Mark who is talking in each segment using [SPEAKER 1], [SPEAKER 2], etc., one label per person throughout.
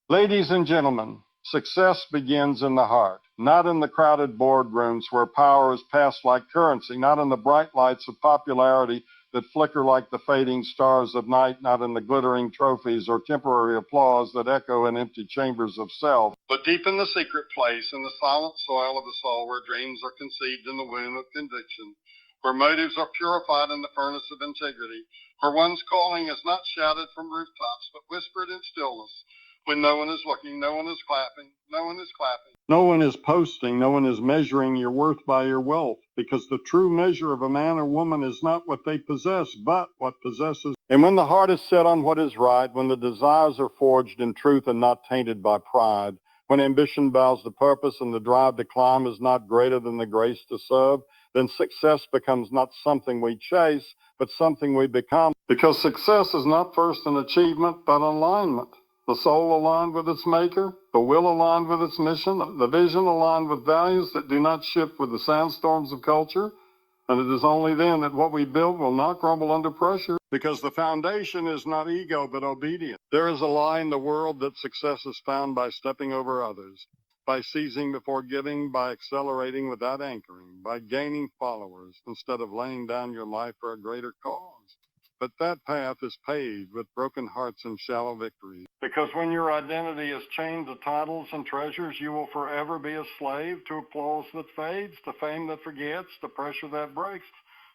[SPEAKER 1] Ladies and gentlemen, success begins in the heart, not in the crowded boardrooms where power is passed like currency, not in the bright lights of popularity that flicker like the fading stars of night, not in the glittering trophies or temporary applause that echo in empty chambers of self, but deep in the secret place, in the silent soil of the soul where dreams are conceived in the womb of conviction, where motives are purified in the furnace of integrity, where one's calling is not shouted from rooftops, but whispered in stillness. When no one is looking, no one is clapping, no one is clapping. No one is posting, no one is measuring your worth by your wealth, because the true measure of a man or woman is not what they possess, but what possesses. And when the heart is set on what is right, when the desires are forged in truth and not tainted by pride, when ambition bows to purpose and the drive to climb is not greater than the grace to serve, then success becomes not something we chase, but something we become. Because success is not first an achievement, but alignment. The soul aligned with its maker, the will aligned with its mission, the vision aligned with values that do not shift with the sandstorms of culture. And it is only then that what we build will not crumble under pressure, because the foundation is not ego, but obedience. There is a lie in the world that success is found by stepping over others, by seizing before giving, by accelerating without anchoring, by gaining followers instead of laying down your life for a greater cause. But that path is paved with broken hearts and shallow victories. Because when your identity is chained to titles and treasures, you will forever be a slave to applause that fades, to fame that forgets, to pressure that breaks.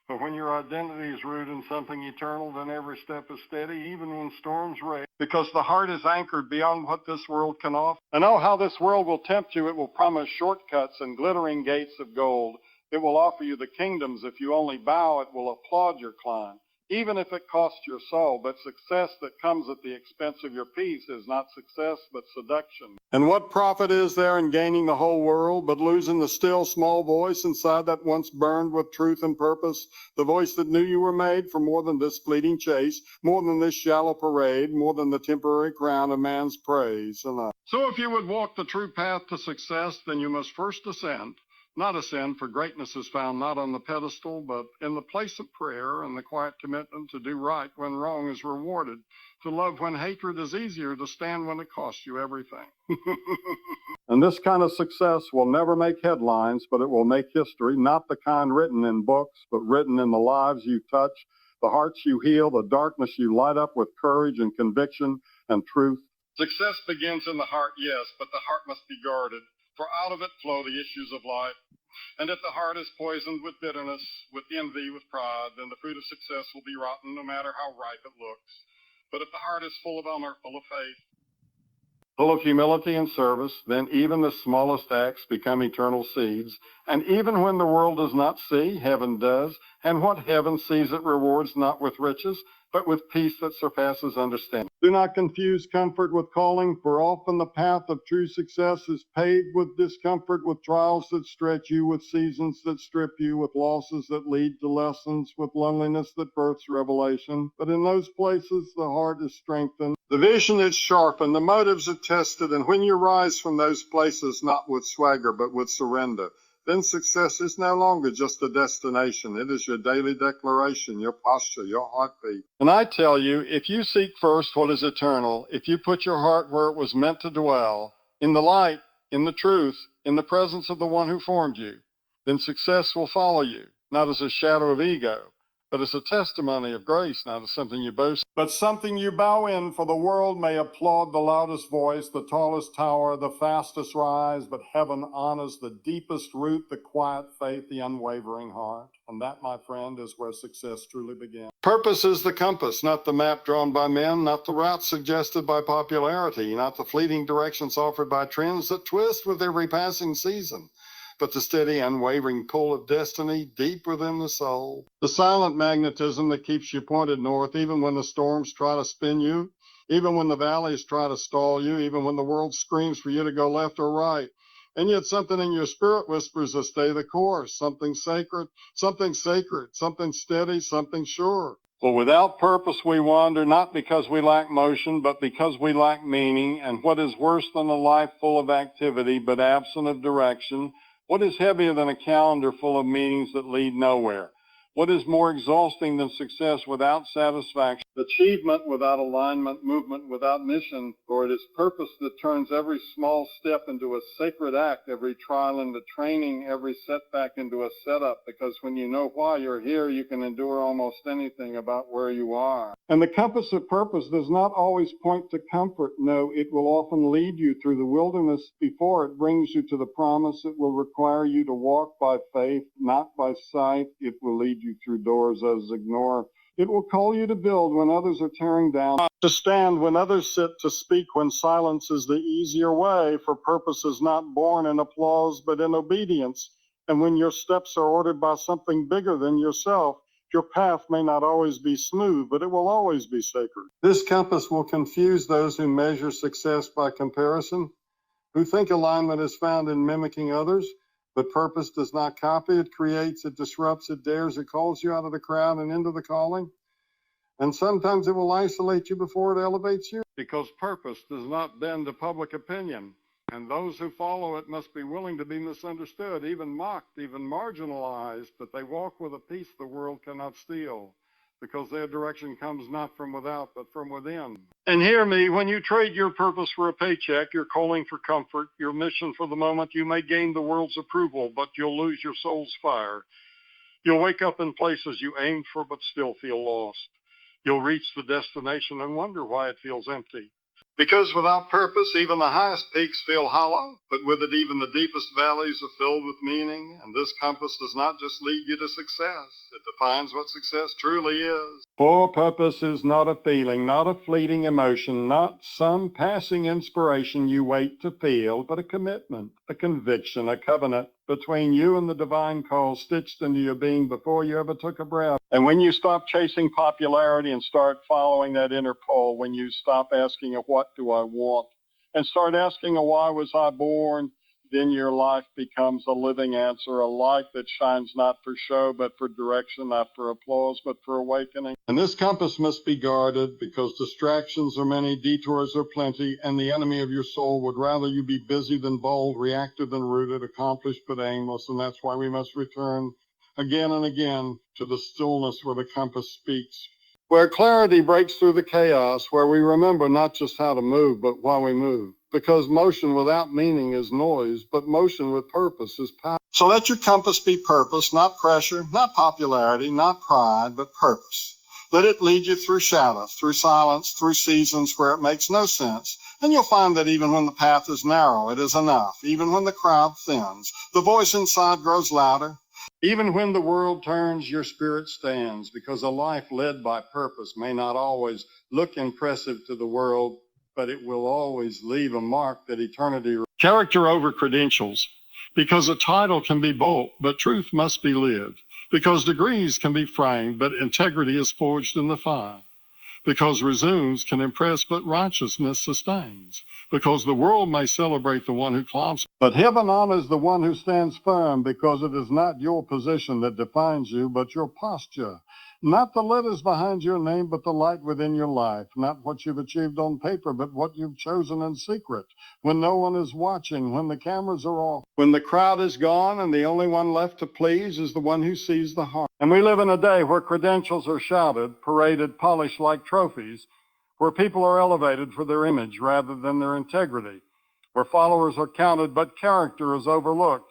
[SPEAKER 1] But when your identity is rooted in something eternal, then every step is steady, even when storms rage. Because the heart is anchored beyond what this world can offer. And oh, how this world will tempt you. It will promise shortcuts and glittering gates of gold. It will offer you the kingdoms. If you only bow, it will applaud your climb, even if it costs your soul. But success that comes at the expense of your peace is not success, but seduction. And what profit is there in gaining the whole world, but losing the still small voice inside that once burned with truth and purpose, the voice that knew you were made for more than this fleeting chase, more than this shallow parade, more than the temporary crown of man's praise. So if you would walk the true path to success, then you must first ascend. Not ascend, for greatness is found not on the pedestal, but in the place of prayer and the quiet commitment to do right when wrong is rewarded, to love when hatred is easier, to stand when it costs you everything. And this kind of success will never make headlines, but it will make history, not the kind written in books, but written in the lives you touch, the hearts you heal, the darkness you light up with courage and conviction and truth. Success begins in the heart, yes, but the heart must be guarded, for out of it flow the issues of life. And if the heart is poisoned with bitterness, with envy, with pride, then the fruit of success will be rotten no matter how ripe it looks. But if the heart is full of honor, full of faith, full of humility and service, then even the smallest acts become eternal seeds. And even when the world does not see, heaven does. And what heaven sees it rewards not with riches, but with peace that surpasses understanding. Do not confuse comfort with calling, for often the path of true success is paved with discomfort, with trials that stretch you, with seasons that strip you, with losses that lead to lessons, with loneliness that births revelation. But in those places, the heart is strengthened, the vision is sharpened, the motives are tested, and when you rise from those places, not with swagger, but with surrender, then success is no longer just a destination. It is your daily declaration, your posture, your heartbeat. And I tell you, if you seek first what is eternal, if you put your heart where it was meant to dwell, in the light, in the truth, in the presence of the one who formed you, then success will follow you, not as a shadow of ego, but as a testimony of grace, not as something you boast, but something you bow in, for the world may applaud the loudest voice, the tallest tower, the fastest rise, but heaven honors the deepest root, the quiet faith, the unwavering heart. And that, my friend, is where success truly begins. Purpose is the compass, not the map drawn by men, not the route suggested by popularity, not the fleeting directions offered by trends that twist with every passing season, but the steady, unwavering pull of destiny deep within the soul. The silent magnetism that keeps you pointed north, even when the storms try to spin you, even when the valleys try to stall you, even when the world screams for you to go left or right. And yet something in your spirit whispers to stay the course, something sacred, something steady, something sure. For without purpose we wander, not because we lack motion, but because we lack meaning. And what is worse than a life full of activity, but absent of direction? What is heavier than a calendar full of meetings that lead nowhere? What is more exhausting than success without satisfaction? Achievement without alignment, movement without mission, for it is purpose that turns every small step into a sacred act, every trial into training, every setback into a setup, because when you know why you're here, you can endure almost anything about where you are. And the compass of purpose does not always point to comfort. No, it will often lead you through the wilderness before it brings you to the promise. It will require you to walk by faith, not by sight. It will lead you through doors others ignore. It will call you to build when others are tearing down, to stand when others sit, to speak when silence is the easier way, for purpose is not born in applause but in obedience. And when your steps are ordered by something bigger than yourself, your path may not always be smooth, but it will always be sacred. This compass will confuse those who measure success by comparison, who think alignment is found in mimicking others. But purpose does not copy, it creates, it disrupts, it dares, it calls you out of the crowd and into the calling. And sometimes it will isolate you before it elevates you. Because purpose does not bend to public opinion. And those who follow it must be willing to be misunderstood, even mocked, even marginalized. But they walk with a peace the world cannot steal, because their direction comes not from without, but from within. And hear me, when you trade your purpose for a paycheck, your calling for comfort, your mission for the moment, you may gain the world's approval, but you'll lose your soul's fire. You'll wake up in places you aimed for, but still feel lost. You'll reach the destination and wonder why it feels empty. Because without purpose, even the highest peaks feel hollow, but with it, even the deepest valleys are filled with meaning. And this compass does not just lead you to success, it defines what success truly is. For purpose is not a feeling, not a fleeting emotion, not some passing inspiration you wait to feel, but a commitment, a conviction, a covenant between you and the divine call stitched into your being before you ever took a breath. And when you stop chasing popularity and start following that inner call, when you stop asking a what do I want and start asking a why was I born, then your life becomes a living answer, a light that shines not for show, but for direction, not for applause, but for awakening. And this compass must be guarded, because distractions are many, detours are plenty, and the enemy of your soul would rather you be busy than bold, reactive than rooted, accomplished but aimless. And that's why we must return again and again to the stillness where the compass speaks, where clarity breaks through the chaos, where we remember not just how to move, but why we move. Because motion without meaning is noise, but motion with purpose is power. So let your compass be purpose, not pressure, not popularity, not pride, but purpose. Let it lead you through shadows, through silence, through seasons where it makes no sense. And you'll find that even when the path is narrow, it is enough. Even when the crowd thins, the voice inside grows louder. Even when the world turns, your spirit stands, because a life led by purpose may not always look impressive to the world, but it will always leave a mark that eternity. Character over credentials, because a title can be bought, but truth must be lived. Because degrees can be framed, but integrity is forged in the fire. Because resumes can impress, but righteousness sustains. Because the world may celebrate the one who climbs, but heaven honors the one who stands firm, because it is not your position that defines you, but your posture. Not the letters behind your name, but the light within your life. Not what you've achieved on paper, but what you've chosen in secret. When no one is watching, when the cameras are off, when the crowd is gone and the only one left to please is the one who sees the heart. And we live in a day where credentials are shouted, paraded, polished like trophies, where people are elevated for their image rather than their integrity, where followers are counted but character is overlooked,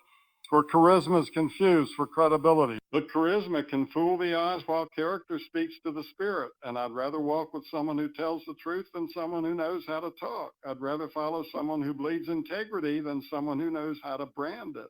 [SPEAKER 1] where charisma is confused for credibility. But charisma can fool the eyes while character speaks to the spirit. And I'd rather walk with someone who tells the truth than someone who knows how to talk. I'd rather follow someone who bleeds integrity than someone who knows how to brand it.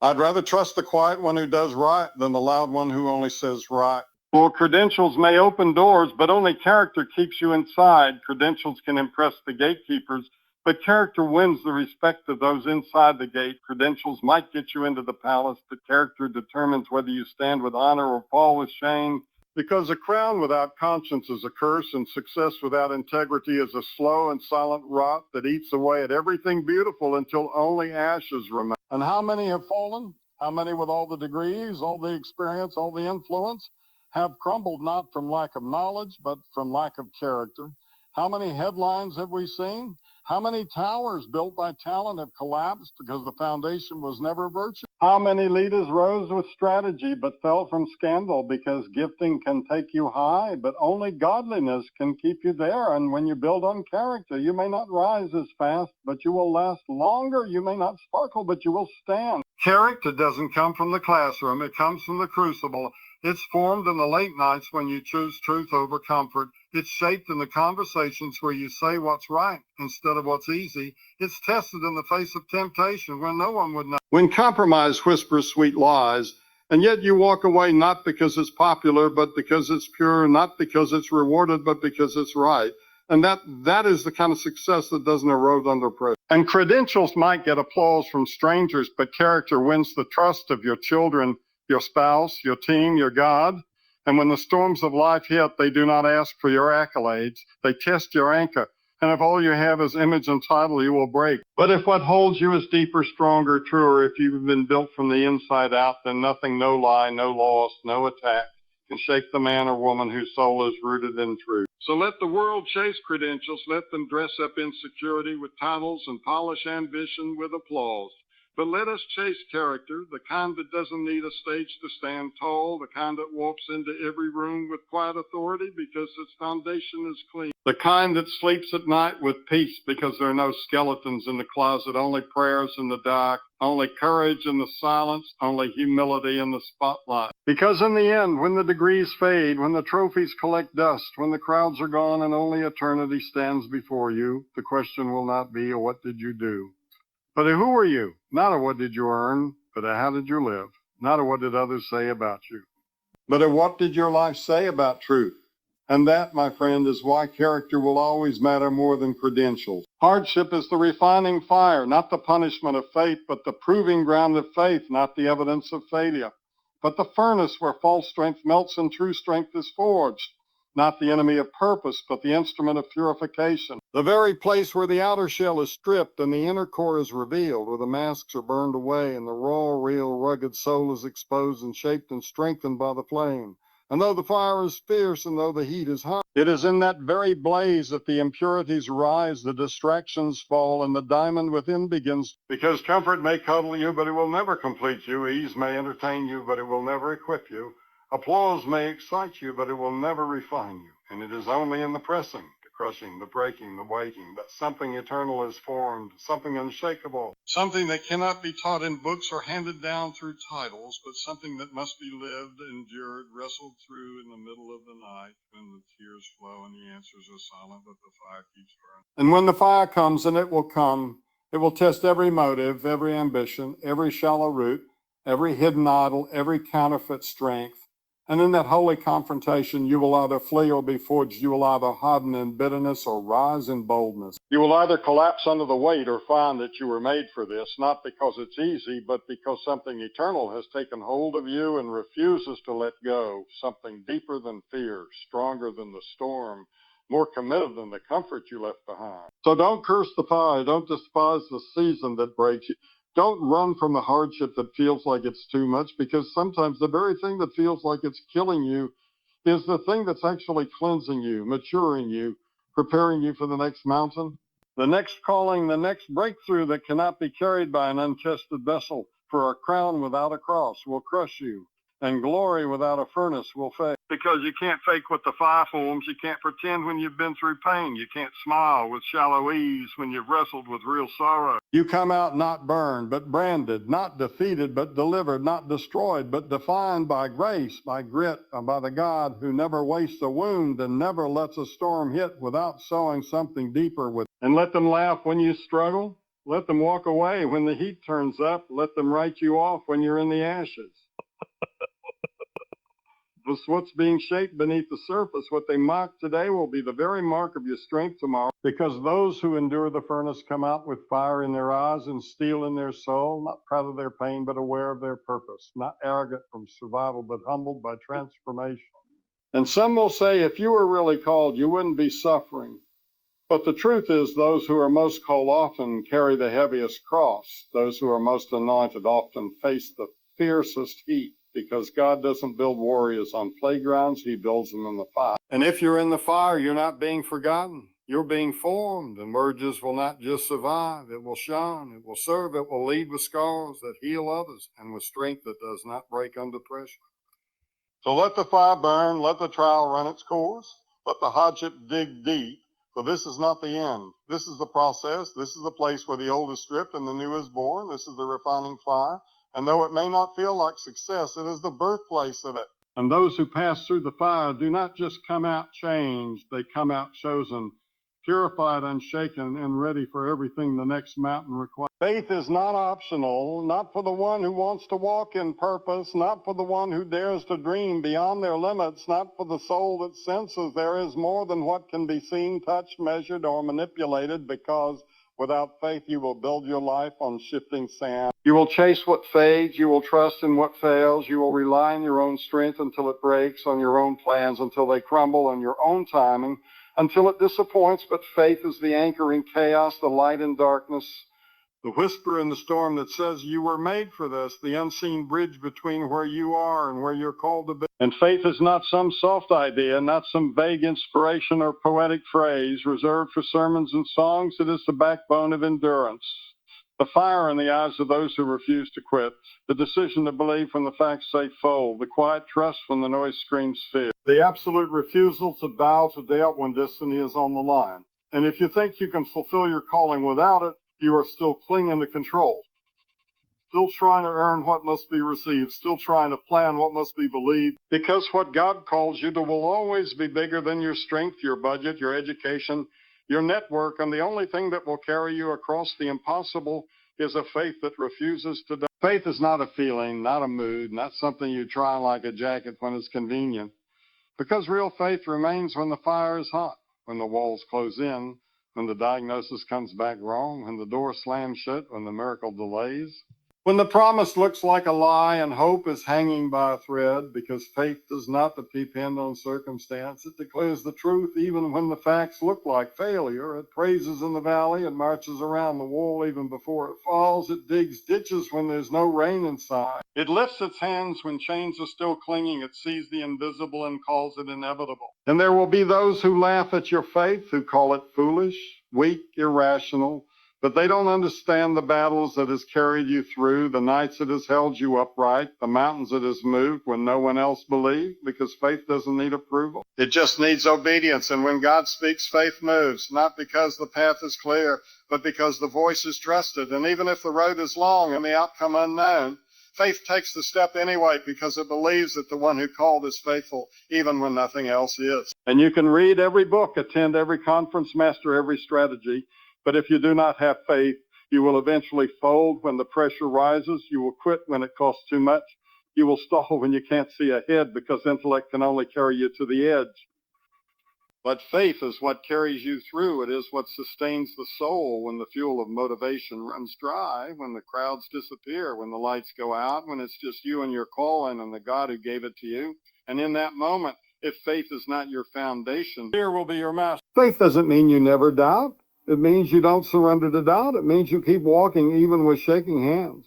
[SPEAKER 1] I'd rather trust the quiet one who does right than the loud one who only says right. For credentials may open doors, but only character keeps you inside. Credentials can impress the gatekeepers, but character wins the respect of those inside the gate. Credentials might get you into the palace, but character determines whether you stand with honor or fall with shame. Because a crown without conscience is a curse, and success without integrity is a slow and silent rot that eats away at everything beautiful until only ashes remain. And how many have fallen? How many with all the degrees, all the experience, all the influence, have crumbled not from lack of knowledge, but from lack of character? How many headlines have we seen? How many towers built by talent have collapsed because the foundation was never virtue? How many leaders rose with strategy but fell from scandal because gifting can take you high, but only godliness can keep you there? And when you build on character, you may not rise as fast, but you will last longer. You may not sparkle, but you will stand. Character doesn't come from the classroom. It comes from the crucible. It's formed in the late nights when you choose truth over comfort. It's shaped in the conversations where you say what's right instead of what's easy. It's tested in the face of temptation when no one would know. When compromise whispers sweet lies, and yet you walk away not because it's popular, but because it's pure, not because it's rewarded, but because it's right. And that is the kind of success that doesn't erode under pressure. And credentials might get applause from strangers, but character wins the trust of your children, your spouse, your team, your God. And when the storms of life hit, they do not ask for your accolades. They test your anchor. And if all you have is image and title, you will break. But if what holds you is deeper, stronger, truer, if you've been built from the inside out, then nothing, no lie, no loss, no attack can shake the man or woman whose soul is rooted in truth. So let the world chase credentials. Let them dress up insecurity with titles and polish ambition with applause. But let us chase character, the kind that doesn't need a stage to stand tall, the kind that walks into every room with quiet authority because its foundation is clean. The kind that sleeps at night with peace because there are no skeletons in the closet, only prayers in the dark, only courage in the silence, only humility in the spotlight. Because in the end, when the degrees fade, when the trophies collect dust, when the crowds are gone and only eternity stands before you, the question will not be, what did you do? But who were you? Not what did you earn, but how did you live? Not what did others say about you, but what did your life say about truth? And that, my friend, is why character will always matter more than credentials. Hardship is the refining fire, not the punishment of fate, but the proving ground of faith, not the evidence of failure. But the furnace where false strength melts and true strength is forged. Not the enemy of purpose, but the instrument of purification. The very place where the outer shell is stripped and the inner core is revealed, where the masks are burned away and the raw, real, rugged soul is exposed and shaped and strengthened by the flame. And though the fire is fierce and though the heat is hot, it is in that very blaze that the impurities rise, the distractions fall, and the diamond within begins. Because comfort may cuddle you, but it will never complete you. Ease may entertain you, but it will never equip you. Applause may excite you, but it will never refine you. And it is only in the pressing, the crushing, the breaking, the waiting, that something eternal is formed, something unshakable, something that cannot be taught in books or handed down through titles, but something that must be lived, endured, wrestled through in the middle of the night when the tears flow and the answers are silent, but the fire keeps burning. And when the fire comes, and it will come, it will test every motive, every ambition, every shallow root, every hidden idol, every counterfeit strength. And in that holy confrontation, you will either flee or be forged. You will either harden in bitterness or rise in boldness. You will either collapse under the weight or find that you were made for this, not because it's easy, but because something eternal has taken hold of you and refuses to let go. Something deeper than fear, stronger than the storm, more committed than the comfort you left behind. So don't curse the fire. Don't despise the season that breaks you. Don't run from the hardship that feels like it's too much, because sometimes the very thing that feels like it's killing you is the thing that's actually cleansing you, maturing you, preparing you for the next mountain, the next calling, the next breakthrough that cannot be carried by an untested vessel. For a crown without a cross will crush you, and glory without a furnace will fade. Because you can't fake what the fire forms. You can't pretend when you've been through pain. You can't smile with shallow ease when you've wrestled with real sorrow. You come out not burned, but branded, not defeated, but delivered, not destroyed, but defined by grace, by grit, and by the God who never wastes a wound and never lets a storm hit without sowing something deeper with. And let them laugh when you struggle. Let them walk away when the heat turns up. Let them write you off when you're in the ashes. What's being shaped beneath the surface, what they mock today will be the very mark of your strength tomorrow, because those who endure the furnace come out with fire in their eyes and steel in their soul, not proud of their pain, but aware of their purpose, not arrogant from survival, but humbled by transformation. And some will say, if you were really called, you wouldn't be suffering. But the truth is, those who are most called often carry the heaviest cross. Those who are most anointed often face the fiercest heat, because God doesn't build warriors on playgrounds. He builds them in the fire. And if you're in the fire, you're not being forgotten. You're being formed. Emerges will not just survive, it will shine, it will serve, it will lead with scars that heal others and with strength that does not break under pressure. So let the fire burn, let the trial run its course, let the hardship dig deep, for this is not the end. This is the process. This is the place where the old is stripped and the new is born. This is the refining fire. And though it may not feel like success, it is the birthplace of it. And those who pass through the fire do not just come out changed, they come out chosen, purified, unshaken, and ready for everything the next mountain requires. Faith is not optional, not for the one who wants to walk in purpose, not for the one who dares to dream beyond their limits, not for the soul that senses there is more than what can be seen, touched, measured, or manipulated, because without faith you will build your life on shifting sand. You will chase what fades, you will trust in what fails, you will rely on your own strength until it breaks, on your own plans until they crumble, on your own timing, until it disappoints, but faith is the anchor in chaos, the light in darkness, the whisper in the storm that says you were made for this, the unseen bridge between where you are and where you're called to be. And faith is not some soft idea, not some vague inspiration or poetic phrase reserved for sermons and songs. It is the backbone of endurance, the fire in the eyes of those who refuse to quit, the decision to believe when the facts say fold, the quiet trust when the noise screams fear, the absolute refusal to bow to doubt when destiny is on the line. And if you think you can fulfill your calling without it, you are still clinging to control, still trying to earn what must be received, still trying to plan what must be believed. Because what God calls you to will always be bigger than your strength, your budget, your education, your network, and the only thing that will carry you across the impossible is a faith that refuses to die. Faith is not a feeling, not a mood, not something you try like a jacket when it's convenient. Because real faith remains when the fire is hot, when the walls close in, when the diagnosis comes back wrong, when the door slams shut, when the miracle delays. When the promise looks like a lie and hope is hanging by a thread, because faith does not depend on circumstance. It declares the truth even when the facts look like failure. It praises in the valley. It marches around the wall even before it falls. It digs ditches when there's no rain inside. It lifts its hands when chains are still clinging. It sees the invisible and calls it inevitable. And there will be those who laugh at your faith, who call it foolish, weak, irrational. But they don't understand the battles that has carried you through, the nights it has held you upright, the mountains it has moved when no one else believed, because faith doesn't need approval. It just needs obedience. And when God speaks, faith moves, not because the path is clear, but because the voice is trusted. And even if the road is long and the outcome unknown, faith takes the step anyway because it believes that the one who called is faithful, even when nothing else is. And you can read every book, attend every conference, master every strategy. But if you do not have faith, you will eventually fold when the pressure rises. You will quit when it costs too much. You will stall when you can't see ahead because intellect can only carry you to the edge. But faith is what carries you through. It is what sustains the soul when the fuel of motivation runs dry, when the crowds disappear, when the lights go out, when it's just you and your calling and the God who gave it to you. And in that moment, if faith is not your foundation, fear will be your master. Faith doesn't mean you never doubt. It means you don't surrender to doubt. It means you keep walking even with shaking hands.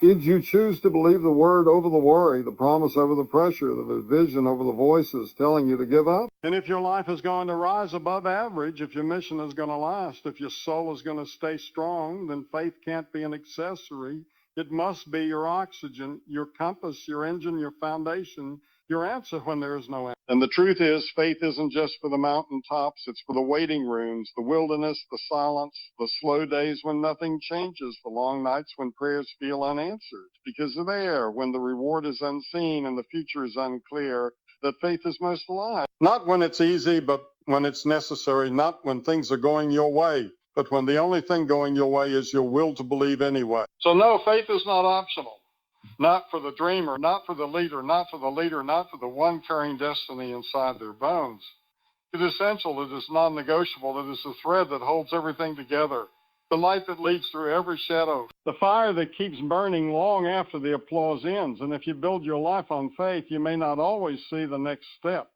[SPEAKER 1] Did you choose to believe the word over the worry, the promise over the pressure, the vision over the voices telling you to give up? And if your life is going to rise above average, if your mission is going to last, if your soul is going to stay strong, then faith can't be an accessory. It must be your oxygen, your compass, your engine, your foundation, your answer when there is no answer. And the truth is, faith isn't just for the mountaintops. It's for the waiting rooms, the wilderness, the silence, the slow days when nothing changes, the long nights when prayers feel unanswered. Because there, when the reward is unseen and the future is unclear, that faith is most alive. Not when it's easy, but when it's necessary. Not when things are going your way, but when the only thing going your way is your will to believe anyway. So no, faith is not optional. Not for the dreamer, not for the leader, not for the leader, not for the one carrying destiny inside their bones. It is essential, it is non-negotiable, it is the thread that holds everything together, the light that leads through every shadow, the fire that keeps burning long after the applause ends. And if you build your life on faith, you may not always see the next step,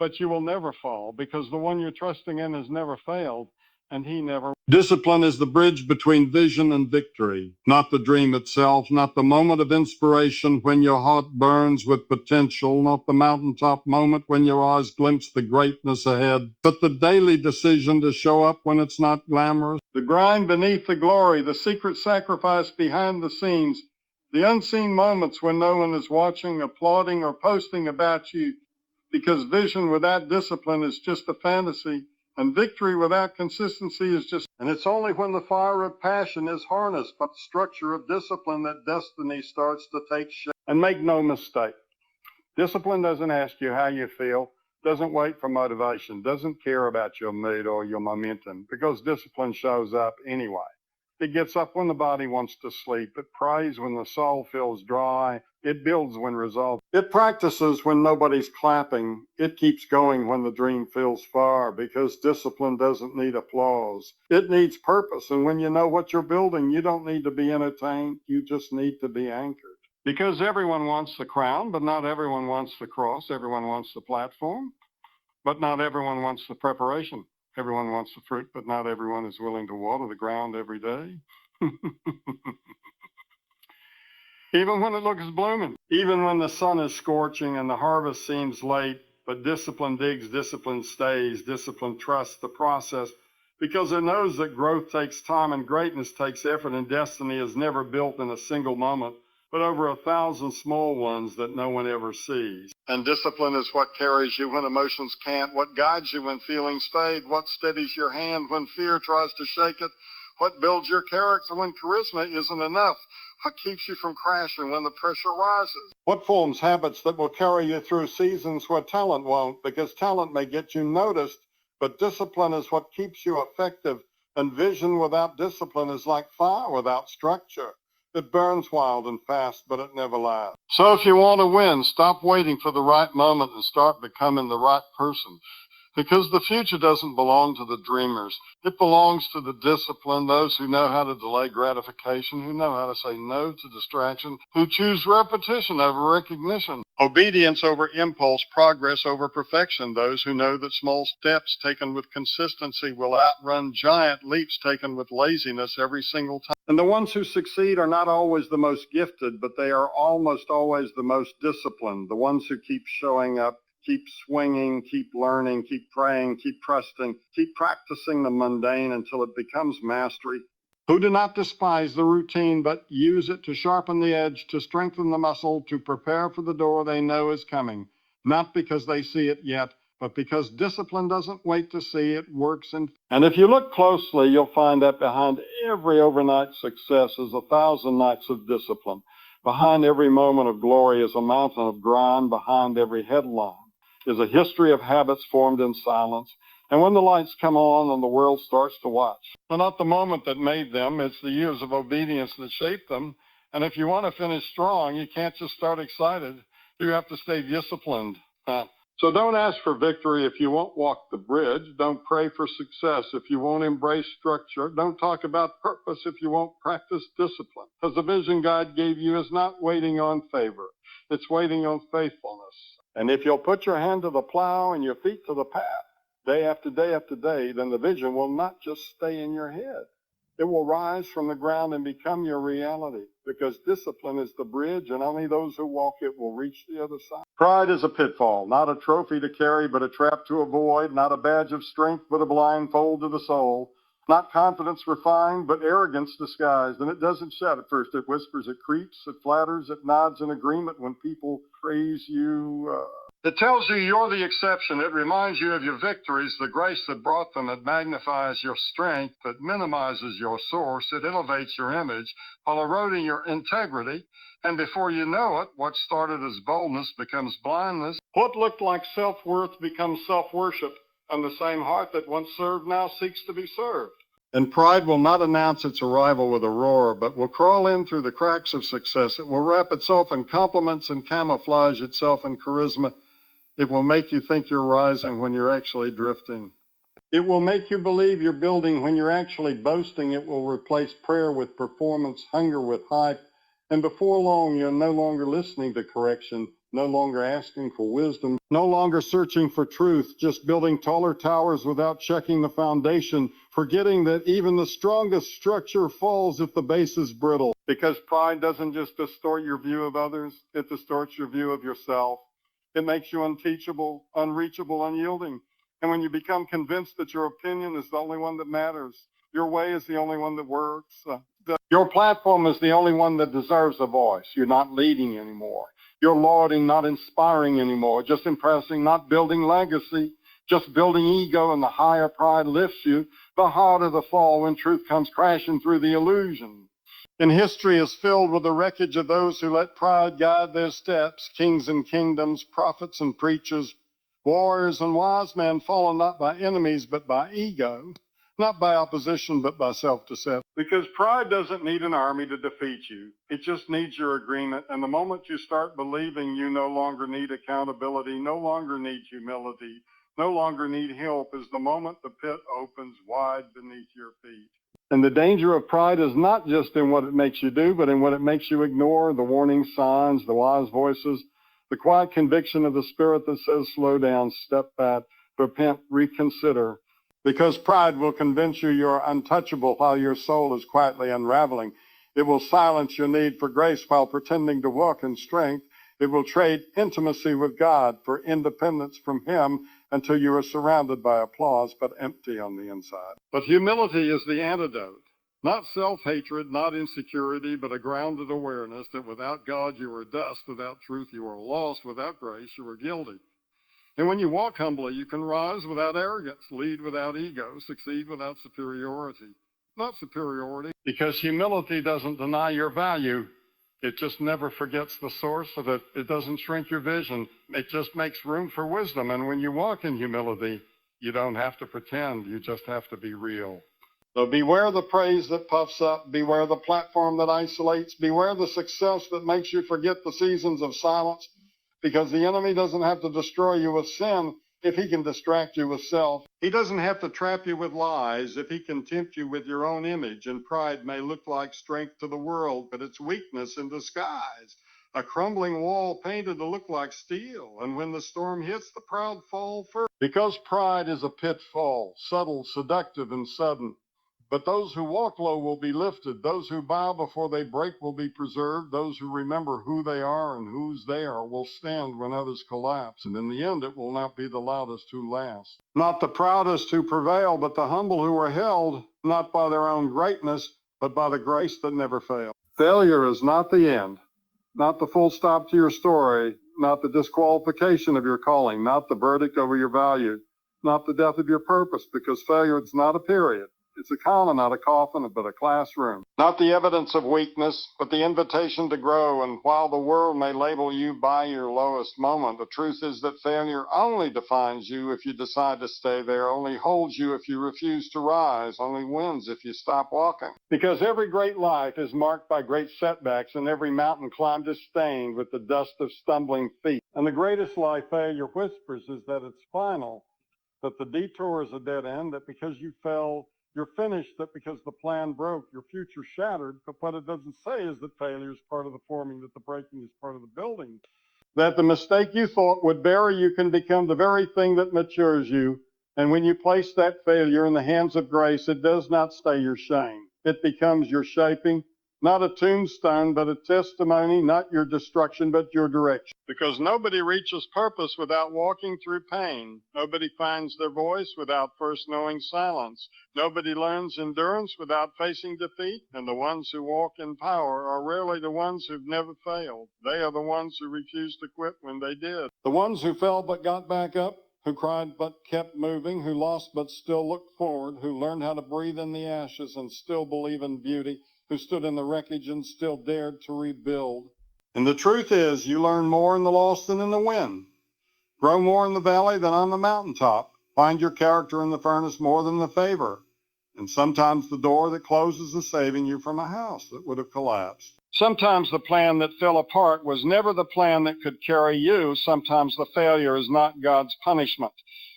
[SPEAKER 1] but you will never fall because the one you're trusting in has never failed. and he never. Discipline is the bridge between vision and victory, not the dream itself, not the moment of inspiration when your heart burns with potential, not the mountaintop moment when your eyes glimpse the greatness ahead, but the daily decision to show up when it's not glamorous. The grind beneath the glory, the secret sacrifice behind the scenes, the unseen moments when no one is watching, applauding, or posting about you, because vision without discipline is just a fantasy. And victory without consistency is just, and it's only when the fire of passion is harnessed by the structure of discipline that destiny starts to take shape. And make no mistake, discipline doesn't ask you how you feel, doesn't wait for motivation, doesn't care about your mood or your momentum, because discipline shows up anyway. It gets up when the body wants to sleep. It prays when the soul feels dry. It builds when resolved. It practices when nobody's clapping. It keeps going when the dream feels far, because discipline doesn't need applause. It needs purpose. And when you know what you're building, you don't need to be entertained. You just need to be anchored. Because everyone wants the crown, but not everyone wants the cross. Everyone wants the platform, but not everyone wants the preparation. Everyone wants the fruit, but not everyone is willing to water the ground every day. Even when it looks blooming, even when the sun is scorching and the harvest seems late, but discipline digs, discipline stays, discipline trusts the process, because it knows that growth takes time and greatness takes effort, and destiny is never built in a single moment, but over 1,000 small ones that no one ever sees. And discipline is what carries you when emotions can't, what guides you when feelings fade, what steadies your hand when fear tries to shake it, what builds your character when charisma isn't enough, what keeps you from crashing when the pressure rises, what forms habits that will carry you through seasons where talent won't, because talent may get you noticed, but discipline is what keeps you effective, and vision without discipline is like fire without structure. It burns wild and fast, but it never lasts. So if you want to win, stop waiting for the right moment and start becoming the right person. Because the future doesn't belong to the dreamers. It belongs to the disciplined, those who know how to delay gratification, who know how to say no to distraction, who choose repetition over recognition, obedience over impulse, progress over perfection, those who know that small steps taken with consistency will outrun giant leaps taken with laziness every single time. And the ones who succeed are not always the most gifted, but they are almost always the most disciplined, the ones who keep showing up, keep swinging, keep learning, keep praying, keep trusting, keep practicing the mundane until it becomes mastery. Who do not despise the routine, but use it to sharpen the edge, to strengthen the muscle, to prepare for the door they know is coming. Not because they see it yet, but because discipline doesn't wait to see, it works in. And if you look closely, you'll find that behind every overnight success is 1,000 nights of discipline. Behind every moment of glory is a mountain of grind. Behind every headline is a history of habits formed in silence. And when the lights come on and the world starts to watch, well, not the moment that made them, it's the years of obedience that shaped them. And if you want to finish strong, you can't just start excited. You have to stay disciplined. So don't ask for victory if you won't walk the bridge. Don't pray for success if you won't embrace structure. Don't talk about purpose if you won't practice discipline. Because the vision God gave you is not waiting on favor. It's waiting on faithfulness. And if you'll put your hand to the plow and your feet to the path, day after day after day, then the vision will not just stay in your head. It will rise from the ground and become your reality, because discipline is the bridge, and only those who walk it will reach the other side. Pride is a pitfall, not a trophy to carry, but a trap to avoid, not a badge of strength, but a blindfold to the soul. Not confidence refined, but arrogance disguised. And it doesn't shout at first. It whispers, it creeps, it flatters, it nods in agreement when people praise you. It tells you you're the exception. It reminds you of your victories, the grace that brought them. It magnifies your strength. It minimizes your source. It elevates your image while eroding your integrity. And before you know it, what started as boldness becomes blindness. What looked like self-worth becomes self-worship. And the same heart that once served now seeks to be served. And pride will not announce its arrival with a roar, but will crawl in through the cracks of success. It will wrap itself in compliments and camouflage itself in charisma. It will make you think you're rising when you're actually drifting. It will make you believe you're building when you're actually boasting. It will replace prayer with performance, hunger with hype. And before long, you're no longer listening to correction, no longer asking for wisdom, no longer searching for truth, just building taller towers without checking the foundation, forgetting that even the strongest structure falls if the base is brittle. Because pride doesn't just distort your view of others, it distorts your view of yourself. It makes you unteachable, unreachable, unyielding. And when you become convinced that your opinion is the only one that matters, your way is the only one that works, your platform is the only one that deserves a voice, you're not leading anymore. You're lauding, not inspiring anymore, just impressing, not building legacy, just building ego, and the higher pride lifts you, the harder the fall when truth comes crashing through the illusion. And history is filled with the wreckage of those who let pride guide their steps, kings and kingdoms, prophets and preachers, warriors and wise men fallen not by enemies but by ego, not by opposition but by self-deception. Because pride doesn't need an army to defeat you. It just needs your agreement. And the moment you start believing you no longer need accountability, no longer need humility, no longer need help, is the moment the pit opens wide beneath your feet. And the danger of pride is not just in what it makes you do, but in what it makes you ignore, the warning signs, the wise voices, the quiet conviction of the spirit that says, slow down, step back, repent, reconsider. Because pride will convince you you're untouchable while your soul is quietly unraveling. It will silence your need for grace while pretending to walk in strength. It will trade intimacy with God for independence from Him until you are surrounded by applause but empty on the inside. But humility is the antidote. Not self-hatred, not insecurity, but a grounded awareness that without God you are dust, without truth you are lost, without grace you are guilty. And when you walk humbly, you can rise without arrogance, lead without ego, succeed without superiority. Not superiority, because humility doesn't deny your value. It just never forgets the source of it. It doesn't shrink your vision. It just makes room for wisdom. And when you walk in humility, you don't have to pretend. You just have to be real. So beware the praise that puffs up. Beware the platform that isolates. Beware the success that makes you forget the seasons of silence. Because the enemy doesn't have to destroy you with sin if he can distract you with self. He doesn't have to trap you with lies if he can tempt you with your own image. And pride may look like strength to the world, but it's weakness in disguise. A crumbling wall painted to look like steel. And when the storm hits, the proud fall first. Because pride is a pitfall, subtle, seductive, and sudden. But those who walk low will be lifted. Those who bow before they break will be preserved. Those who remember who they are and whose they are will stand when others collapse. And in the end, it will not be the loudest who last. Not the proudest who prevail, but the humble who are held, not by their own greatness, but by the grace that never fails. Failure is not the end, not the full stop to your story, not the disqualification of your calling, not the verdict over your value, not the death of your purpose, because failure is not a period. It's a comma, not a coffin, but a classroom. Not the evidence of weakness, but the invitation to grow. And while the world may label you by your lowest moment, the truth is that failure only defines you if you decide to stay there, only holds you if you refuse to rise, only wins if you stop walking. Because every great life is marked by great setbacks, and every mountain climbed is stained with the dust of stumbling feet. And the greatest lie failure whispers is that it's final, that the detour is a dead end, that because you fell, you're finished, that because the plan broke, your future shattered. But what it doesn't say is that failure is part of the forming, that the breaking is part of the building. That the mistake you thought would bury you can become the very thing that matures you. And when you place that failure in the hands of grace, it does not stay your shame. It becomes your shaping, not a tombstone, but a testimony, not your destruction, but your direction. Because nobody reaches purpose without walking through pain. Nobody finds their voice without first knowing silence. Nobody learns endurance without facing defeat. And the ones who walk in power are rarely the ones who've never failed. They are the ones who refused to quit when they did. The ones who fell but got back up, who cried but kept moving, who lost but still looked forward, who learned how to breathe in the ashes and still believe in beauty, who stood in the wreckage and still dared to rebuild. And the truth is, you learn more in the loss than in the win. Grow more in the valley than on the mountaintop. Find your character in the furnace more than the favor. And sometimes the door that closes is saving you from a house that would have collapsed. Sometimes the plan that fell apart was never the plan that could carry you. Sometimes the failure is not God's punishment.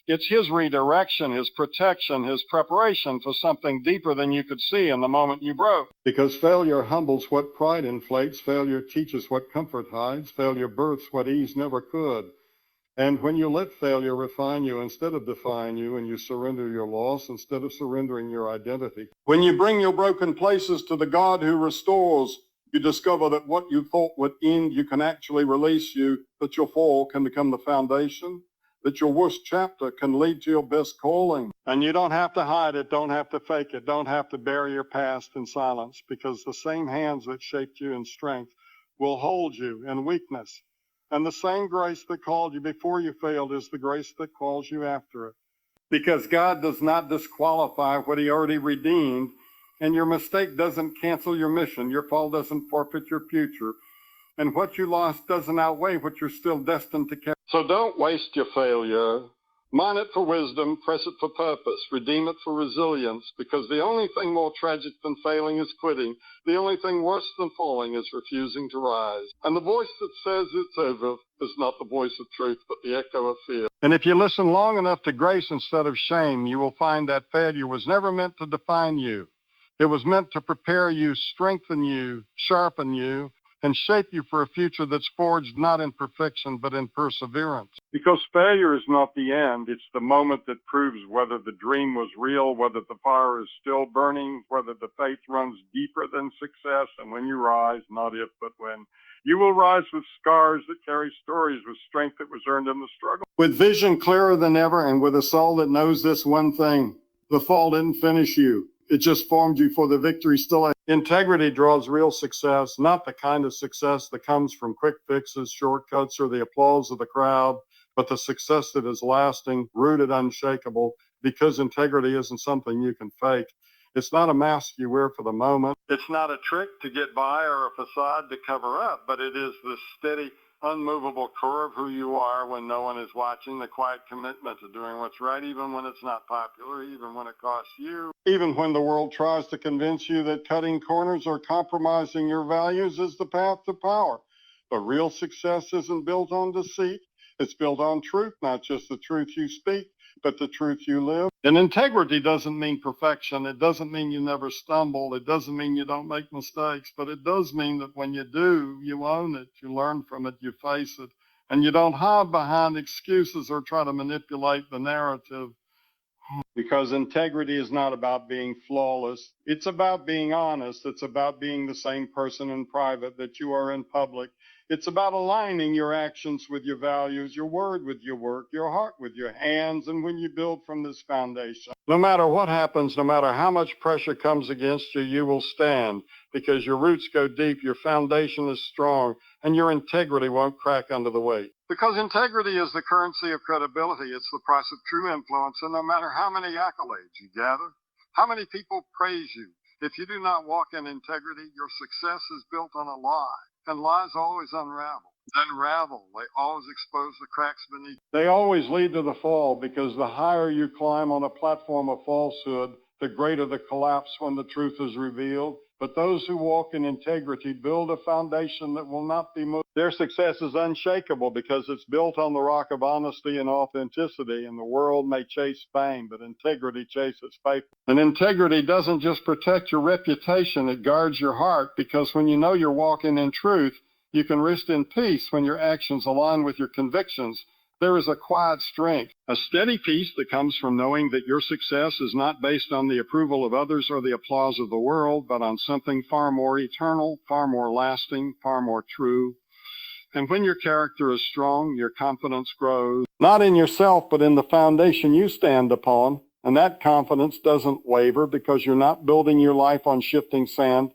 [SPEAKER 1] It's his redirection, his protection, his preparation for something deeper than you could see in the moment you broke. Because failure humbles what pride inflates, failure teaches what comfort hides, failure births what ease never could. And when you let failure refine you instead of define you, and you surrender your loss instead of surrendering your identity, when you bring your broken places to the God who restores, you discover that what you thought would end you can actually release you, that your fall can become the foundation, that your worst chapter can lead to your best calling. And you don't have to hide it, don't have to fake it, don't have to bury your past in silence, because the same hands that shaped you in strength will hold you in weakness. And the same grace that called you before you failed is the grace that calls you after it. Because God does not disqualify what he already redeemed, and your mistake doesn't cancel your mission. Your fall doesn't forfeit your future. And what you lost doesn't outweigh what you're still destined to carry. So don't waste your failure. Mine it for wisdom, press it for purpose, redeem it for resilience, because the only thing more tragic than failing is quitting. The only thing worse than falling is refusing to rise. And the voice that says it's over is not the voice of truth, but the echo of fear. And if you listen long enough to grace instead of shame, you will find that failure was never meant to define you. It was meant to prepare you, strengthen you, sharpen you, and shape you for a future that's forged not in perfection, but in perseverance. Because failure is not the end. It's the moment that proves whether the dream was real, whether the fire is still burning, whether the faith runs deeper than success. And when you rise, not if, but when, you will rise with scars that carry stories, with strength that was earned in the struggle. With vision clearer than ever, and with a soul that knows this one thing: the fall didn't finish you. It just formed you for the victory still ahead. Integrity draws real success, not the kind of success that comes from quick fixes, shortcuts, or the applause of the crowd, but the success that is lasting, rooted, unshakable, because integrity isn't something you can fake. It's not a mask you wear for the moment. It's not a trick to get by or a facade to cover up, but it is the steady, unmovable core of who you are when no one is watching, the quiet commitment to doing what's right, even when it's not popular, even when it costs you, even when the world tries to convince you that cutting corners or compromising your values is the path to power. But real success isn't built on deceit. It's built on truth, not just the truth you speak, but the truth you live. And integrity doesn't mean perfection. It doesn't mean you never stumble. It doesn't mean you don't make mistakes, but it does mean that when you do, you own it, you learn from it, you face it, and you don't hide behind excuses or try to manipulate the narrative. Because integrity is not about being flawless. It's about being honest. It's about being the same person in private that you are in public. It's about aligning your actions with your values, your word with your work, your heart with your hands, and when you build from this foundation. No matter what happens, no matter how much pressure comes against you, you will stand, because your roots go deep, your foundation is strong, and your integrity won't crack under the weight. Because integrity is the currency of credibility. It's the price of true influence. And no matter how many accolades you gather, how many people praise you, if you do not walk in integrity, your success is built on a lie. And lies always unravel. They always expose the cracks beneath. They always lead to the fall, because the higher you climb on a platform of falsehood, the greater the collapse when the truth is revealed. But those who walk in integrity build a foundation that will not be moved. Their success is unshakable because it's built on the rock of honesty and authenticity. And the world may chase fame, but integrity chases faithfulness. And integrity doesn't just protect your reputation, it guards your heart, because when you know you're walking in truth, you can rest in peace when your actions align with your convictions. There is a quiet strength, a steady peace that comes from knowing that your success is not based on the approval of others or the applause of the world, but on something far more eternal, far more lasting, far more true. And when your character is strong, your confidence grows, not in yourself, but in the foundation you stand upon. And that confidence doesn't waver, because you're not building your life on shifting sand.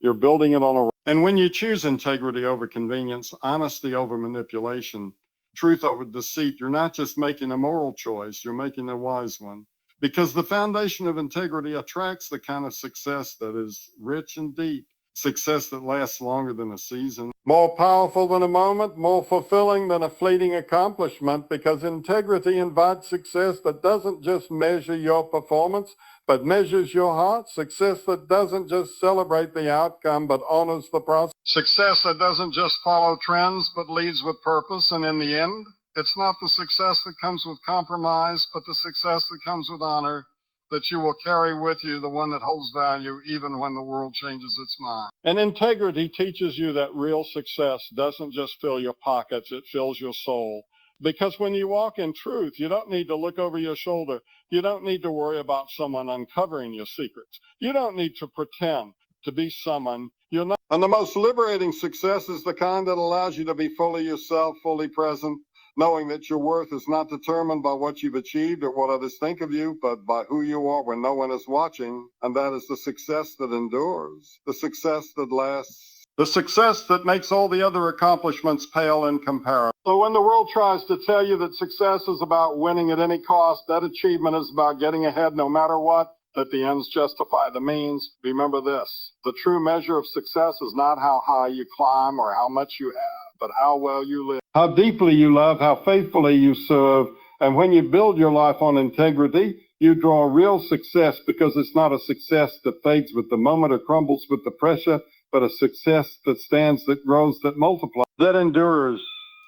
[SPEAKER 1] You're building it on a... And when you choose integrity over convenience, honesty over manipulation, truth over deceit, you're not just making a moral choice, you're making a wise one. Because the foundation of integrity attracts the kind of success that is rich and deep, success that lasts longer than a season, more powerful than a moment, more fulfilling than a fleeting accomplishment, because integrity invites success that doesn't just measure your performance, but measures your heart, success that doesn't just celebrate the outcome, but honors the process. Success that doesn't just follow trends, but leads with purpose, and in the end, It's not the success that comes with compromise, but the success that comes with honor that you will carry with you, the one that holds value even when the world changes its mind. And integrity teaches you that real success doesn't just fill your pockets, it fills your soul. Because when you walk in truth, you don't need to look over your shoulder. You don't need to worry about someone uncovering your secrets. You don't need to pretend to be someone you're not. And the most liberating success is the kind that allows you to be fully yourself, fully present, knowing that your worth is not determined by what you've achieved or what others think of you, but by who you are when no one is watching. And that is the success that endures, the success that lasts, the success that makes all the other accomplishments pale in comparison. So when the world tries to tell you that success is about winning at any cost, that achievement is about getting ahead no matter what, that the ends justify the means, remember this: the true measure of success is not how high you climb or how much you have, but how well you live, how deeply you love, how faithfully you serve. And when you build your life on integrity, you draw real success, because it's not a success that fades with the moment or crumbles with the pressure, but a success that stands, that grows, that multiplies, that endures,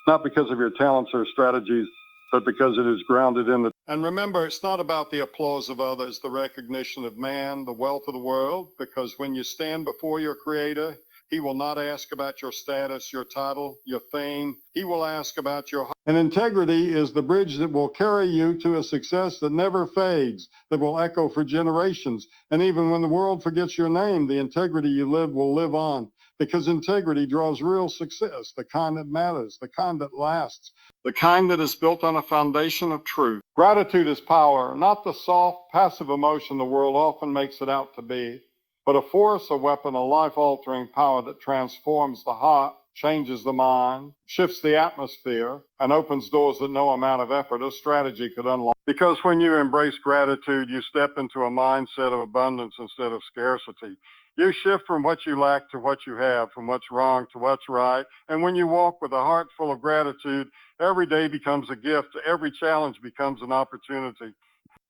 [SPEAKER 1] not because of your talents or strategies, but because it is grounded in the... And remember, it's not about the applause of others, the recognition of man, the wealth of the world, because when you stand before your Creator, He will not ask about your status, your title, your fame. He will ask about your heart. And integrity is the bridge that will carry you to a success that never fades, that will echo for generations. And even when the world forgets your name, the integrity you live will live on, because integrity draws real success, the kind that matters, the kind that lasts, the kind that is built on a foundation of truth. Gratitude is power, not the soft, passive emotion the world often makes it out to be, but a force, a weapon, a life-altering power that transforms the heart, changes the mind, shifts the atmosphere, and opens doors that no amount of effort or strategy could unlock. Because when you embrace gratitude, you step into a mindset of abundance instead of scarcity. You shift from what you lack to what you have, from what's wrong to what's right. And when you walk with a heart full of gratitude, every day becomes a gift. Every challenge becomes an opportunity.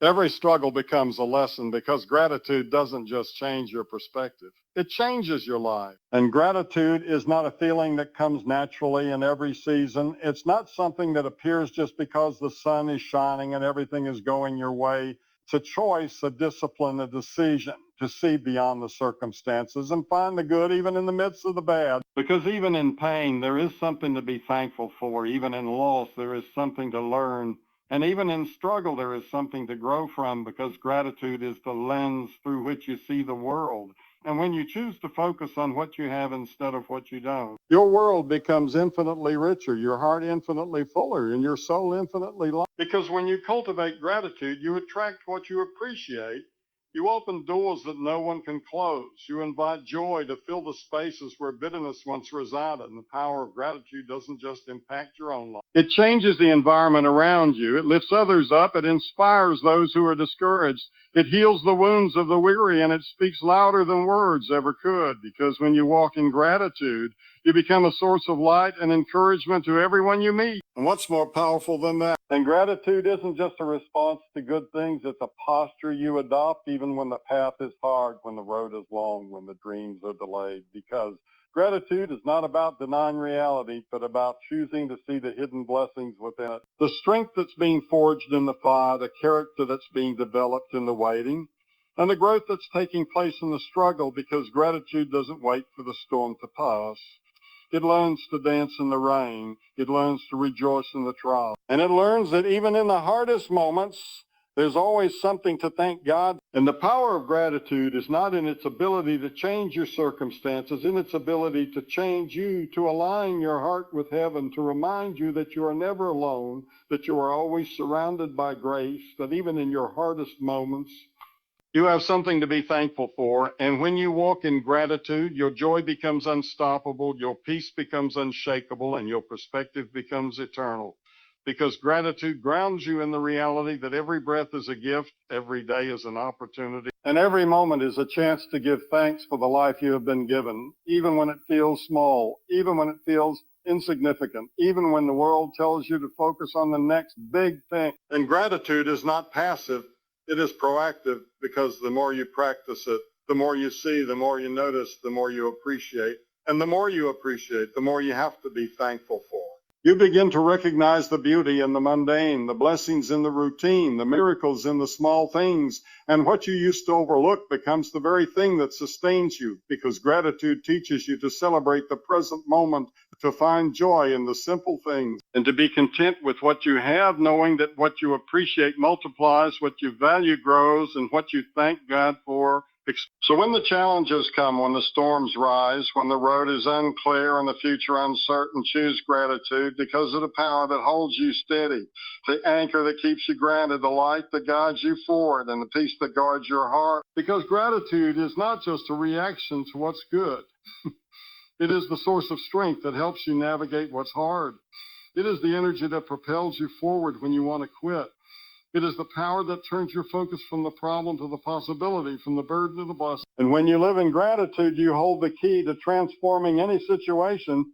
[SPEAKER 1] Every struggle becomes a lesson, because gratitude doesn't just change your perspective. It changes your life. And gratitude is not a feeling that comes naturally in every season. It's not something that appears just because the sun is shining and everything is going your way. It's a choice, a discipline, a decision to see beyond the circumstances and find the good even in the midst of the bad. Because even in pain, there is something to be thankful for. Even in loss, there is something to learn. And even in struggle, there is something to grow from, because gratitude is the lens through which you see the world. And when you choose to focus on what you have instead of what you don't, your world becomes infinitely richer, your heart infinitely fuller, and your soul infinitely lighter. Because when you cultivate gratitude, you attract what you appreciate. You open doors that no one can close. You invite joy to fill the spaces where bitterness once resided. And the power of gratitude doesn't just impact your own life. It changes the environment around you. It lifts others up. It inspires those who are discouraged. It heals the wounds of the weary, and it speaks louder than words ever could. Because when you walk in gratitude, you become a source of light and encouragement to everyone you meet. And what's more powerful than that? And gratitude isn't just a response to good things. It's a posture you adopt even when the path is hard, when the road is long, when the dreams are delayed. Because gratitude is not about denying reality, but about choosing to see the hidden blessings within it. The strength that's being forged in the fire, the character that's being developed in the waiting, and the growth that's taking place in the struggle, because gratitude doesn't wait for the storm to pass. It learns to dance in the rain. It learns to rejoice in the trial. And it learns that even in the hardest moments, there's always something to thank God. And the power of gratitude is not in its ability to change your circumstances, in its ability to change you, to align your heart with heaven, to remind you that you are never alone, that you are always surrounded by grace, that even in your hardest moments, you have something to be thankful for. And when you walk in gratitude, your joy becomes unstoppable, your peace becomes unshakable, and your perspective becomes eternal. Because gratitude grounds you in the reality that every breath is a gift, every day is an opportunity, and every moment is a chance to give thanks for the life you have been given, even when it feels small, even when it feels insignificant, even when the world tells you to focus on the next big thing. And gratitude is not passive. It is proactive, because the more you practice it, the more you see, the more you notice, the more you appreciate. And the more you appreciate, the more you have to be thankful for. You begin to recognize the beauty in the mundane, the blessings in the routine, the miracles in the small things, and what you used to overlook becomes the very thing that sustains you, because gratitude teaches you to celebrate the present moment, to find joy in the simple things, and to be content with what you have, knowing that what you appreciate multiplies, what you value grows, and what you thank God for. So when the challenges come, when the storms rise, when the road is unclear and the future uncertain, choose gratitude because of the power that holds you steady, the anchor that keeps you grounded, the light that guides you forward, and the peace that guards your heart. Because gratitude is not just a reaction to what's good. It is the source of strength that helps you navigate what's hard. It is the energy that propels you forward when you want to quit. It is the power that turns your focus from the problem to the possibility, from the burden to the blessing. And when you live in gratitude, you hold the key to transforming any situation,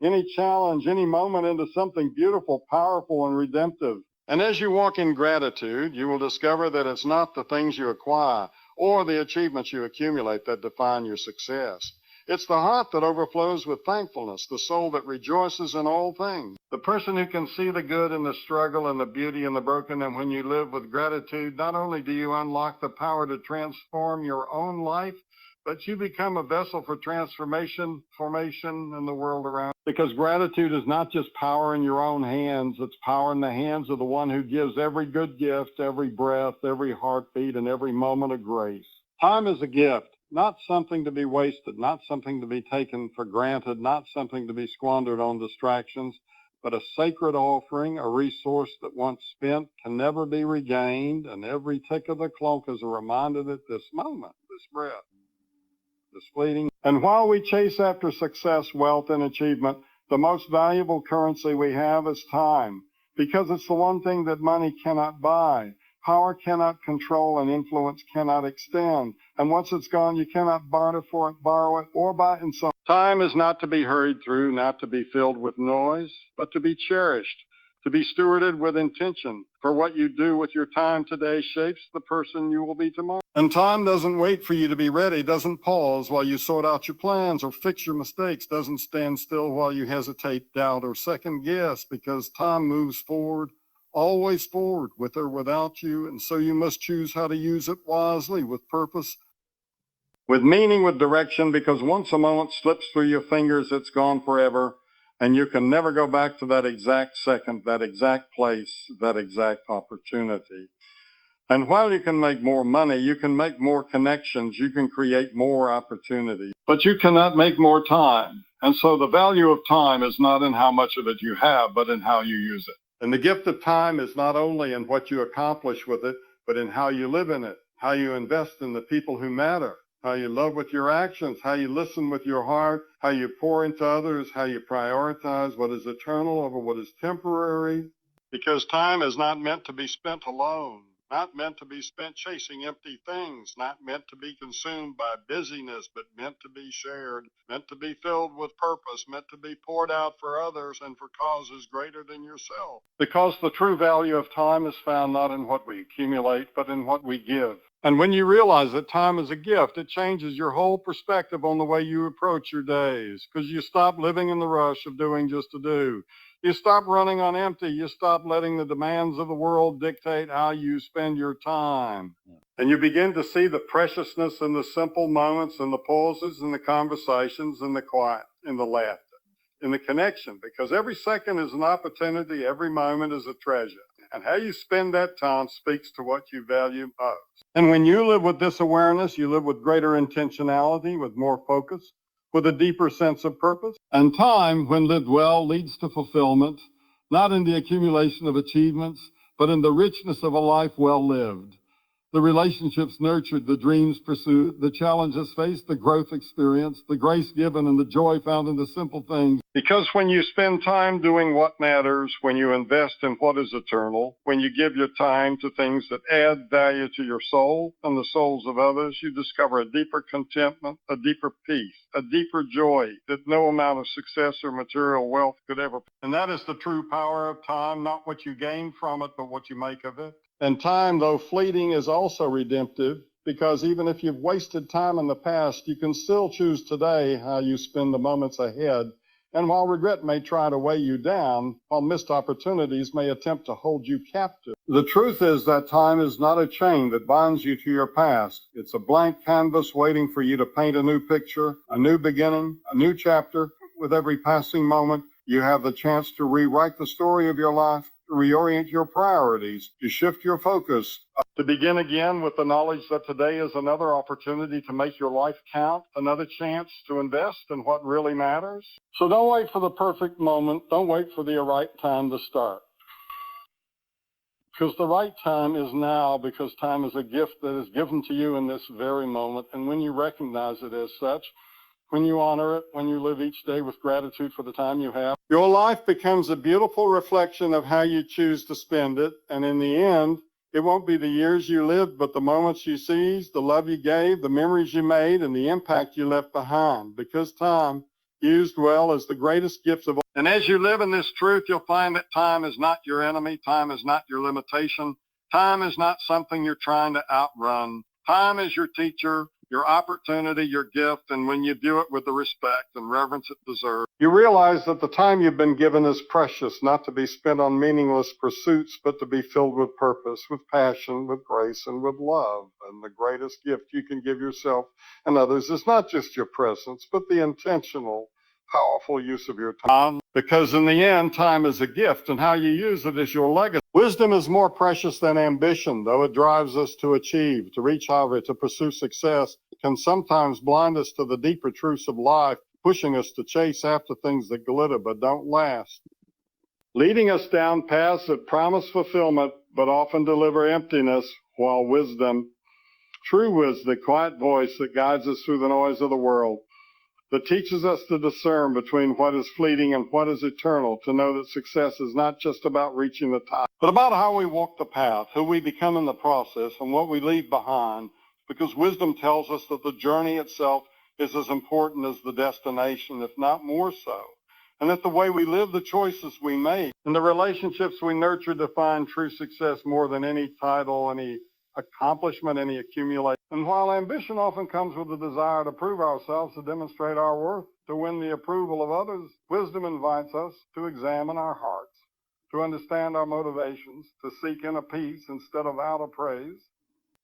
[SPEAKER 1] any challenge, any moment into something beautiful, powerful, and redemptive. And as you walk in gratitude, you will discover that it's not the things you acquire or the achievements you accumulate that define your success. It's the heart that overflows with thankfulness, the soul that rejoices in all things. The person who can see the good in the struggle and the beauty in the broken, and when you live with gratitude, not only do you unlock the power to transform your own life, but you become a vessel for transformation, formation in the world around. Because gratitude is not just power in your own hands, it's power in the hands of the one who gives every good gift, every breath, every heartbeat, and every moment of grace. Time is a gift. Not something to be wasted, not something to be taken for granted, not something to be squandered on distractions, but a sacred offering, a resource that once spent can never be regained, and every tick of the clock is a reminder that this moment, this breath, this fleeting. And while we chase after success, wealth, and achievement, the most valuable currency we have is time, because it's the one thing that money cannot buy. Power cannot control and influence cannot extend. And once it's gone, you cannot barter for it, borrow it, or buy it in some. Time is not to be hurried through, not to be filled with noise, but to be cherished, to be stewarded with intention. For what you do with your time today shapes the person you will be tomorrow. And time doesn't wait for you to be ready, doesn't pause while you sort out your plans or fix your mistakes, doesn't stand still while you hesitate, doubt, or second guess, because time moves forward, always forward, with or without you, and so you must choose how to use it wisely, with purpose, with meaning, with direction, because once a moment slips through your fingers, it's gone forever, and you can never go back to that exact second, that exact place, that exact opportunity. And while you can make more money, you can make more connections, you can create more opportunities, but you cannot make more time. And so the value of time is not in how much of it you have, but in how you use it. And the gift of time is not only in what you accomplish with it, but in how you live in it, how you invest in the people who matter, how you love with your actions, how you listen with your heart, how you pour into others, how you prioritize what is eternal over what is temporary. Because time is not meant to be spent alone, not meant to be spent chasing empty things, not meant to be consumed by busyness, but meant to be shared, meant to be filled with purpose, meant to be poured out for others and for causes greater than yourself. Because the true value of time is found not in what we accumulate, but in what we give. And when you realize that time is a gift, it changes your whole perspective on the way you approach your days, because you stop living in the rush of doing just to do. You stop running on empty. You stop letting the demands of the world dictate how you spend your time. And you begin to see the preciousness in the simple moments, and the pauses, and the conversations, and the quiet, and the laughter, and the connection, because every second is an opportunity, every moment is a treasure. And how you spend that time speaks to what you value most. And when you live with this awareness, you live with greater intentionality, with more focus, with a deeper sense of purpose. And time, when lived well, leads to fulfillment, not in the accumulation of achievements, but in the richness of a life well lived. The relationships nurtured, the dreams pursued, the challenges faced, the growth experienced, the grace given, and the joy found in the simple things. Because when you spend time doing what matters, when you invest in what is eternal, when you give your time to things that add value to your soul and the souls of others, you discover a deeper contentment, a deeper peace, a deeper joy that no amount of success or material wealth could ever. And that is the true power of time, not what you gain from it, but what you make of it. And time, though fleeting, is also redemptive, because even if you've wasted time in the past, you can still choose today how you spend the moments ahead And while regret may try to weigh you down, while missed opportunities may attempt to hold you captive, the truth is that time is not a chain that binds you to your past. It's a blank canvas waiting for you to paint a new picture, a new beginning, a new chapter. With every passing moment, you have the chance to rewrite the story of your life, to reorient your priorities, to shift your focus, to begin again with the knowledge that today is another opportunity to make your life count, another chance to invest in what really matters. So don't wait for the perfect moment. Don't wait for the right time to start. Because the right time is now, because time is a gift that is given to you in this very moment. And when you recognize it as such, when you honor it, when you live each day with gratitude for the time you have, your life becomes a beautiful reflection of how you choose to spend it. And in the end, it won't be the years you lived, but the moments you seized, the love you gave, the memories you made, and the impact you left behind. Because time, used well, is the greatest gift of all. And as you live in this truth, you'll find that time is not your enemy. Time is not your limitation. Time is not something you're trying to outrun. Time is your teacher, your opportunity, your gift, and when you do it with the respect and reverence it deserves, you realize that the time you've been given is precious, not to be spent on meaningless pursuits, but to be filled with purpose, with passion, with grace, and with love. And the greatest gift you can give yourself and others is not just your presence, but the intentional, powerful use of your time. Because in the end, time is a gift, and how you use it is your legacy. Wisdom is more precious than ambition, though it drives us to achieve, to reach, however, to pursue success. It can sometimes blind us to the deeper truths of life, pushing us to chase after things that glitter but don't last, leading us down paths that promise fulfillment but often deliver emptiness, while wisdom, true wisdom, the quiet voice that guides us through the noise of the world, that teaches us to discern between what is fleeting and what is eternal, to know that success is not just about reaching the top, but about how we walk the path, who we become in the process, and what we leave behind, because wisdom tells us that the journey itself is as important as the destination, if not more so, and that the way we live, the choices we make, and the relationships we nurture define true success more than any title, any accomplishment, any accumulation. And while ambition often comes with the desire to prove ourselves, to demonstrate our worth, to win the approval of others, wisdom invites us to examine our hearts, to understand our motivations, to seek inner peace instead of outer praise,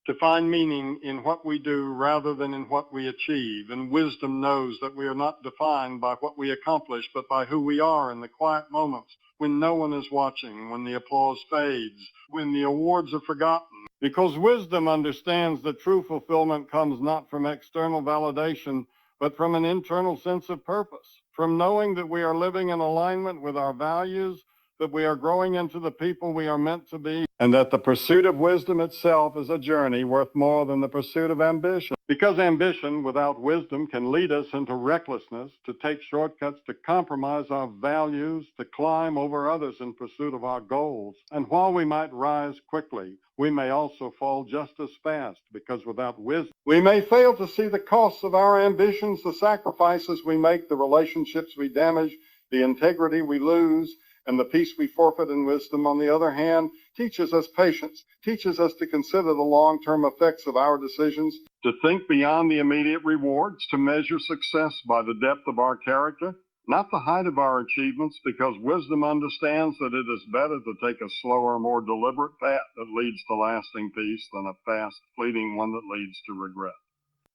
[SPEAKER 1] to find meaning in what we do rather than in what we achieve. And wisdom knows that we are not defined by what we accomplish, but by who we are in the quiet moments when no one is watching, when the applause fades, when the awards are forgotten. Because wisdom understands that true fulfillment comes not from external validation, but from an internal sense of purpose, from knowing that we are living in alignment with our values, that we are growing into the people we are meant to be, and that the pursuit of wisdom itself is a journey worth more than the pursuit of ambition. Because ambition without wisdom can lead us into recklessness, to take shortcuts, to compromise our values, to climb over others in pursuit of our goals. And while we might rise quickly, we may also fall just as fast, because without wisdom, we may fail to see the costs of our ambitions, the sacrifices we make, the relationships we damage, the integrity we lose, and the peace we forfeit. In wisdom, on the other hand, teaches us patience, teaches us to consider the long-term effects of our decisions, to think beyond the immediate rewards, to measure success by the depth of our character, not the height of our achievements, because wisdom understands that it is better to take a slower, more deliberate path that leads to lasting peace than a fast, fleeting one that leads to regret.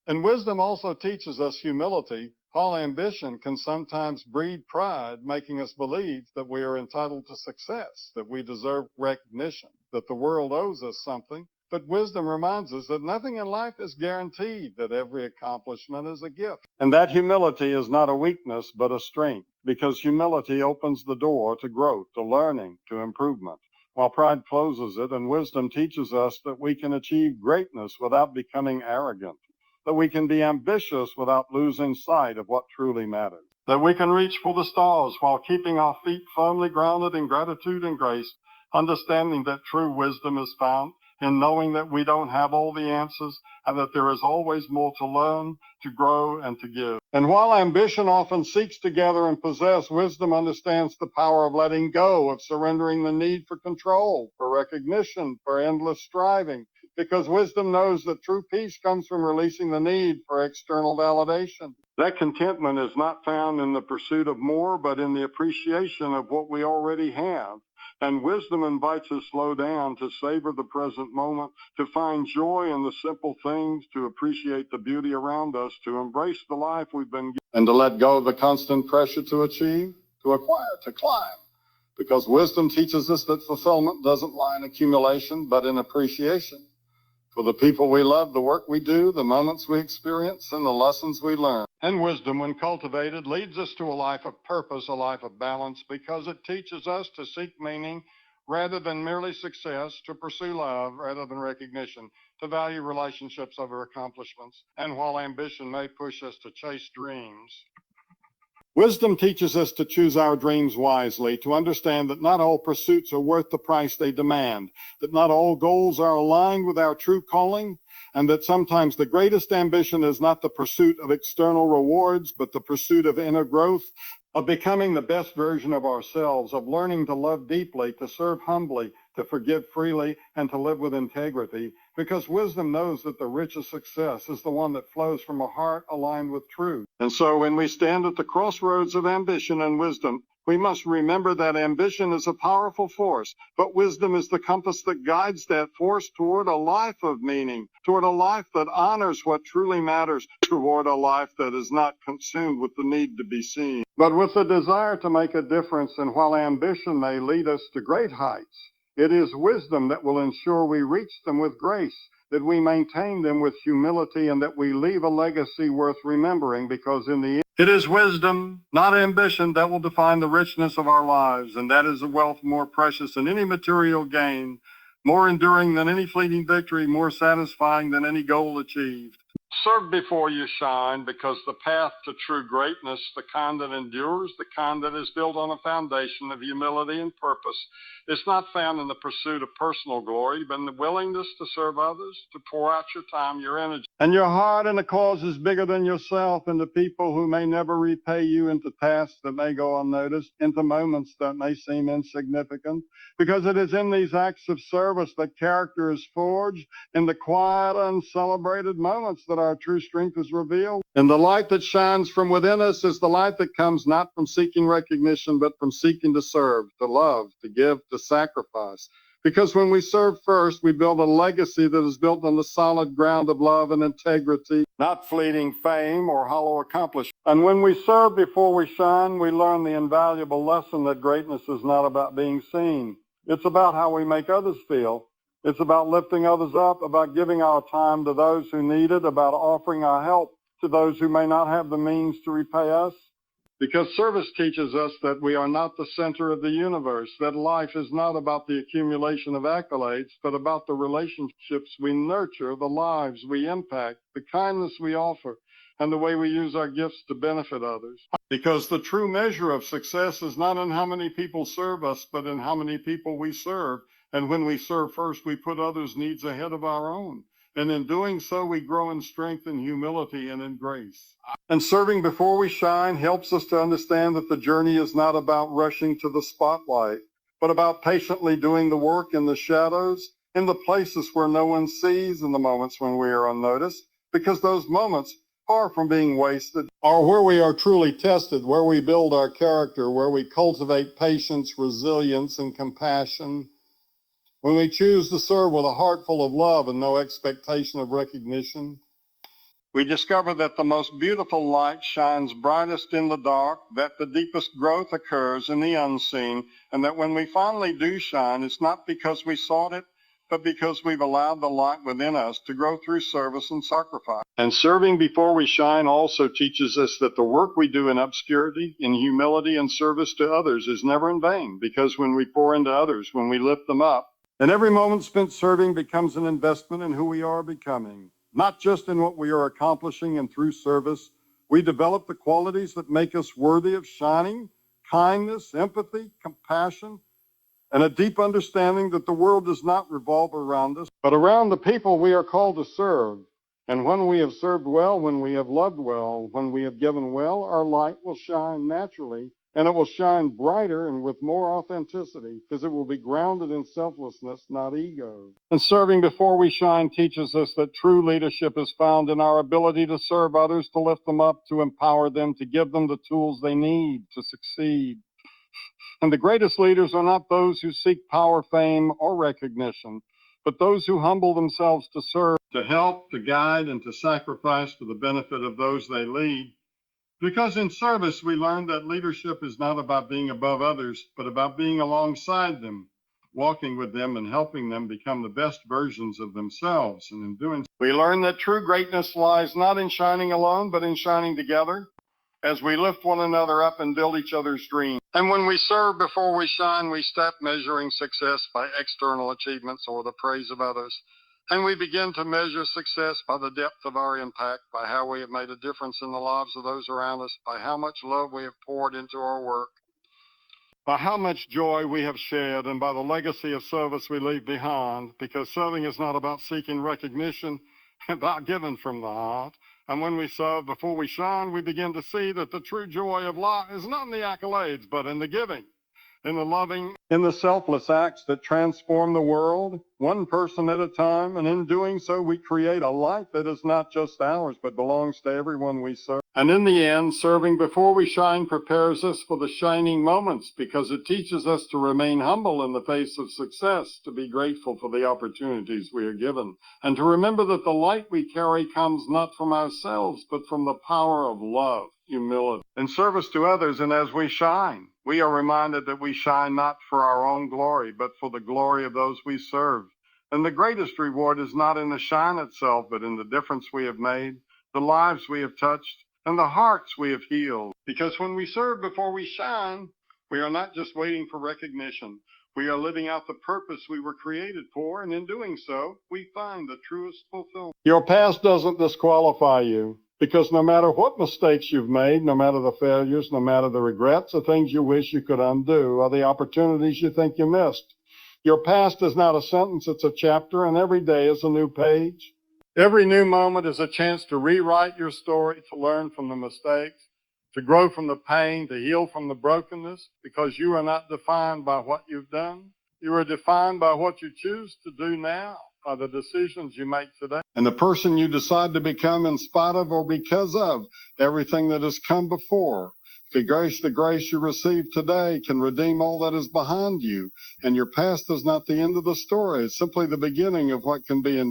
[SPEAKER 1] And wisdom also teaches us humility. While ambition can sometimes breed pride, making us believe that we are entitled to success, that we deserve recognition, that the world owes us something. But wisdom reminds us that nothing in life is guaranteed, that every accomplishment is a gift. And that humility is not a weakness, but a strength, because humility opens the door to growth, to learning, to improvement, while pride closes it. And wisdom teaches us that we can achieve greatness without becoming arrogant, that we can be ambitious without losing sight of what truly matters, that we can reach for the stars while keeping our feet firmly grounded in gratitude and grace, understanding that true wisdom is found in knowing that we don't have all the answers and that there is always more to learn, to grow, and to give. And while ambition often seeks to gather and possess, wisdom understands the power of letting go, of surrendering the need for control, for recognition, for endless striving, because wisdom knows that true peace comes from releasing the need for external validation. That contentment is not found in the pursuit of more, but in the appreciation of what we already have. And wisdom invites us to slow down, to savor the present moment, to find joy in the simple things, to appreciate the beauty around us, to embrace the life we've been given, and to let go of the constant pressure to achieve, to acquire, to climb. Because wisdom teaches us that fulfillment doesn't lie in accumulation, but in appreciation for the people we love, the work we do, the moments we experience, and the lessons we learn. And wisdom, when cultivated, leads us to a life of purpose, a life of balance, because it teaches us to seek meaning rather than merely success, to pursue love rather than recognition, to value relationships over accomplishments. And while ambition may push us to chase dreams, wisdom teaches us to choose our dreams wisely, to understand that not all pursuits are worth the price they demand, that not all goals are aligned with our true calling, and that sometimes the greatest ambition is not the pursuit of external rewards, but the pursuit of inner growth, of becoming the best version of ourselves, of learning to love deeply, to serve humbly, to forgive freely, and to live with integrity, because wisdom knows that the richest success is the one that flows from a heart aligned with truth. And so when we stand at the crossroads of ambition and wisdom, we must remember that ambition is a powerful force, but wisdom is the compass that guides that force toward a life of meaning, toward a life that honors what truly matters, toward a life that is not consumed with the need to be seen, but with the desire to make a difference. And while ambition may lead us to great heights, it is wisdom that will ensure we reach them with grace, that we maintain them with humility, and that we leave a legacy worth remembering, because in the end, it is wisdom, not ambition, that will define the richness of our lives, and that is a wealth more precious than any material gain, more enduring than any fleeting victory, more satisfying than any goal achieved. Serve before you shine, because the path to true greatness, the kind that endures, the kind that is built on a foundation of humility and purpose, is not found in the pursuit of personal glory, but in the willingness to serve others, to pour out your time, your energy, and your heart in a cause is bigger than yourself, into people who may never repay you, into tasks that may go unnoticed, into moments that may seem insignificant, because it is in these acts of service that character is forged, in the quiet, uncelebrated moments that our true strength is revealed. And the light that shines from within us is the light that comes not from seeking recognition, but from seeking to serve, to love, to give, to sacrifice. Because when we serve first, we build a legacy that is built on the solid ground of love and integrity, not fleeting fame or hollow accomplishment. And when we serve before we shine, we learn the invaluable lesson that greatness is not about being seen. It's about how we make others feel. It's about lifting others up, about giving our time to those who need it, about offering our help to those who may not have the means to repay us. Because service teaches us that we are not the center of the universe, that life is not about the accumulation of accolades, but about the relationships we nurture, the lives we impact, the kindness we offer, and the way we use our gifts to benefit others. Because the true measure of success is not in how many people serve us, but in how many people we serve. And when we serve first, we put others' needs ahead of our own. And in doing so, we grow in strength and humility and in grace. And serving before we shine helps us to understand that the journey is not about rushing to the spotlight, but about patiently doing the work in the shadows, in the places where no one sees, in the moments when we are unnoticed, because those moments, far from being wasted, are where we are truly tested, where we build our character, where we cultivate patience, resilience, and compassion. When we choose to serve with a heart full of love and no expectation of recognition, we discover that the most beautiful light shines brightest in the dark, that the deepest growth occurs in the unseen, and that when we finally do shine, it's not because we sought it, but because we've allowed the light within us to grow through service and sacrifice. And serving before we shine also teaches us that the work we do in obscurity, in humility, and service to others is never in vain, because when we pour into others, when we lift them up, and every moment spent serving becomes an investment in who we are becoming, not just in what we are accomplishing. And through service, we develop the qualities that make us worthy of shining: kindness, empathy, compassion, and a deep understanding that the world does not revolve around us, but around the people we are called to serve. And when we have served well, when we have loved well, when we have given well, our light will shine naturally And it will shine brighter and with more authenticity because it will be grounded in selflessness, not ego. And serving before we shine teaches us that true leadership is found in our ability to serve others, to lift them up, to empower them, to give them the tools they need to succeed. And the greatest leaders are not those who seek power, fame, or recognition, but those who humble themselves to serve, to help, to guide, and to sacrifice for the benefit of those they lead. Because in service, we learn that leadership is not about being above others, but about being alongside them, walking with them and helping them become the best versions of themselves. And in doing so, we learn that true greatness lies not in shining alone, but in shining together as we lift one another up and build each other's dreams. And when we serve before we shine, we stop measuring success by external achievements or the praise of others. And we begin to measure success by the depth of our impact, by how we have made a difference in the lives of those around us, by how much love we have poured into our work, by how much joy we have shared, and by the legacy of service we leave behind, because serving is not about seeking recognition, about giving from the heart. And when we serve before we shine, we begin to see that the true joy of life is not in the accolades, but in the giving, in the loving, in the selfless acts that transform the world, one person at a time. And in doing so, we create a life that is not just ours, but belongs to everyone we serve. And in the end, serving before we shine prepares us for the shining moments, because it teaches us to remain humble in the face of success, to be grateful for the opportunities we are given, and to remember that the light we carry comes not from ourselves, but from the power of love, humility, and service to others. And as we shine, we are reminded that we shine not for our own glory, but for the glory of those we serve. And the greatest reward is not in the shine itself, but in the difference we have made, the lives we have touched, and the hearts we have healed. Because when we serve before we shine, we are not just waiting for recognition. We are living out the purpose we were created for, and in doing so, we find the truest fulfillment. Your past doesn't disqualify you, because no matter what mistakes you've made, no matter the failures, no matter the regrets, the things you wish you could undo, or the opportunities you think you missed, your past is not a sentence, it's a chapter, and every day is a new page. Every new moment is a chance to rewrite your story, to learn from the mistakes, to grow from the pain, to heal from the brokenness, because you are not defined by what you've done. You are defined by what you choose to do now, by the decisions you make today, and the person you decide to become in spite of or because of everything that has come before. The grace you receive today can redeem all that is behind you. And your past is not the end of the story. It's simply the beginning of what can be a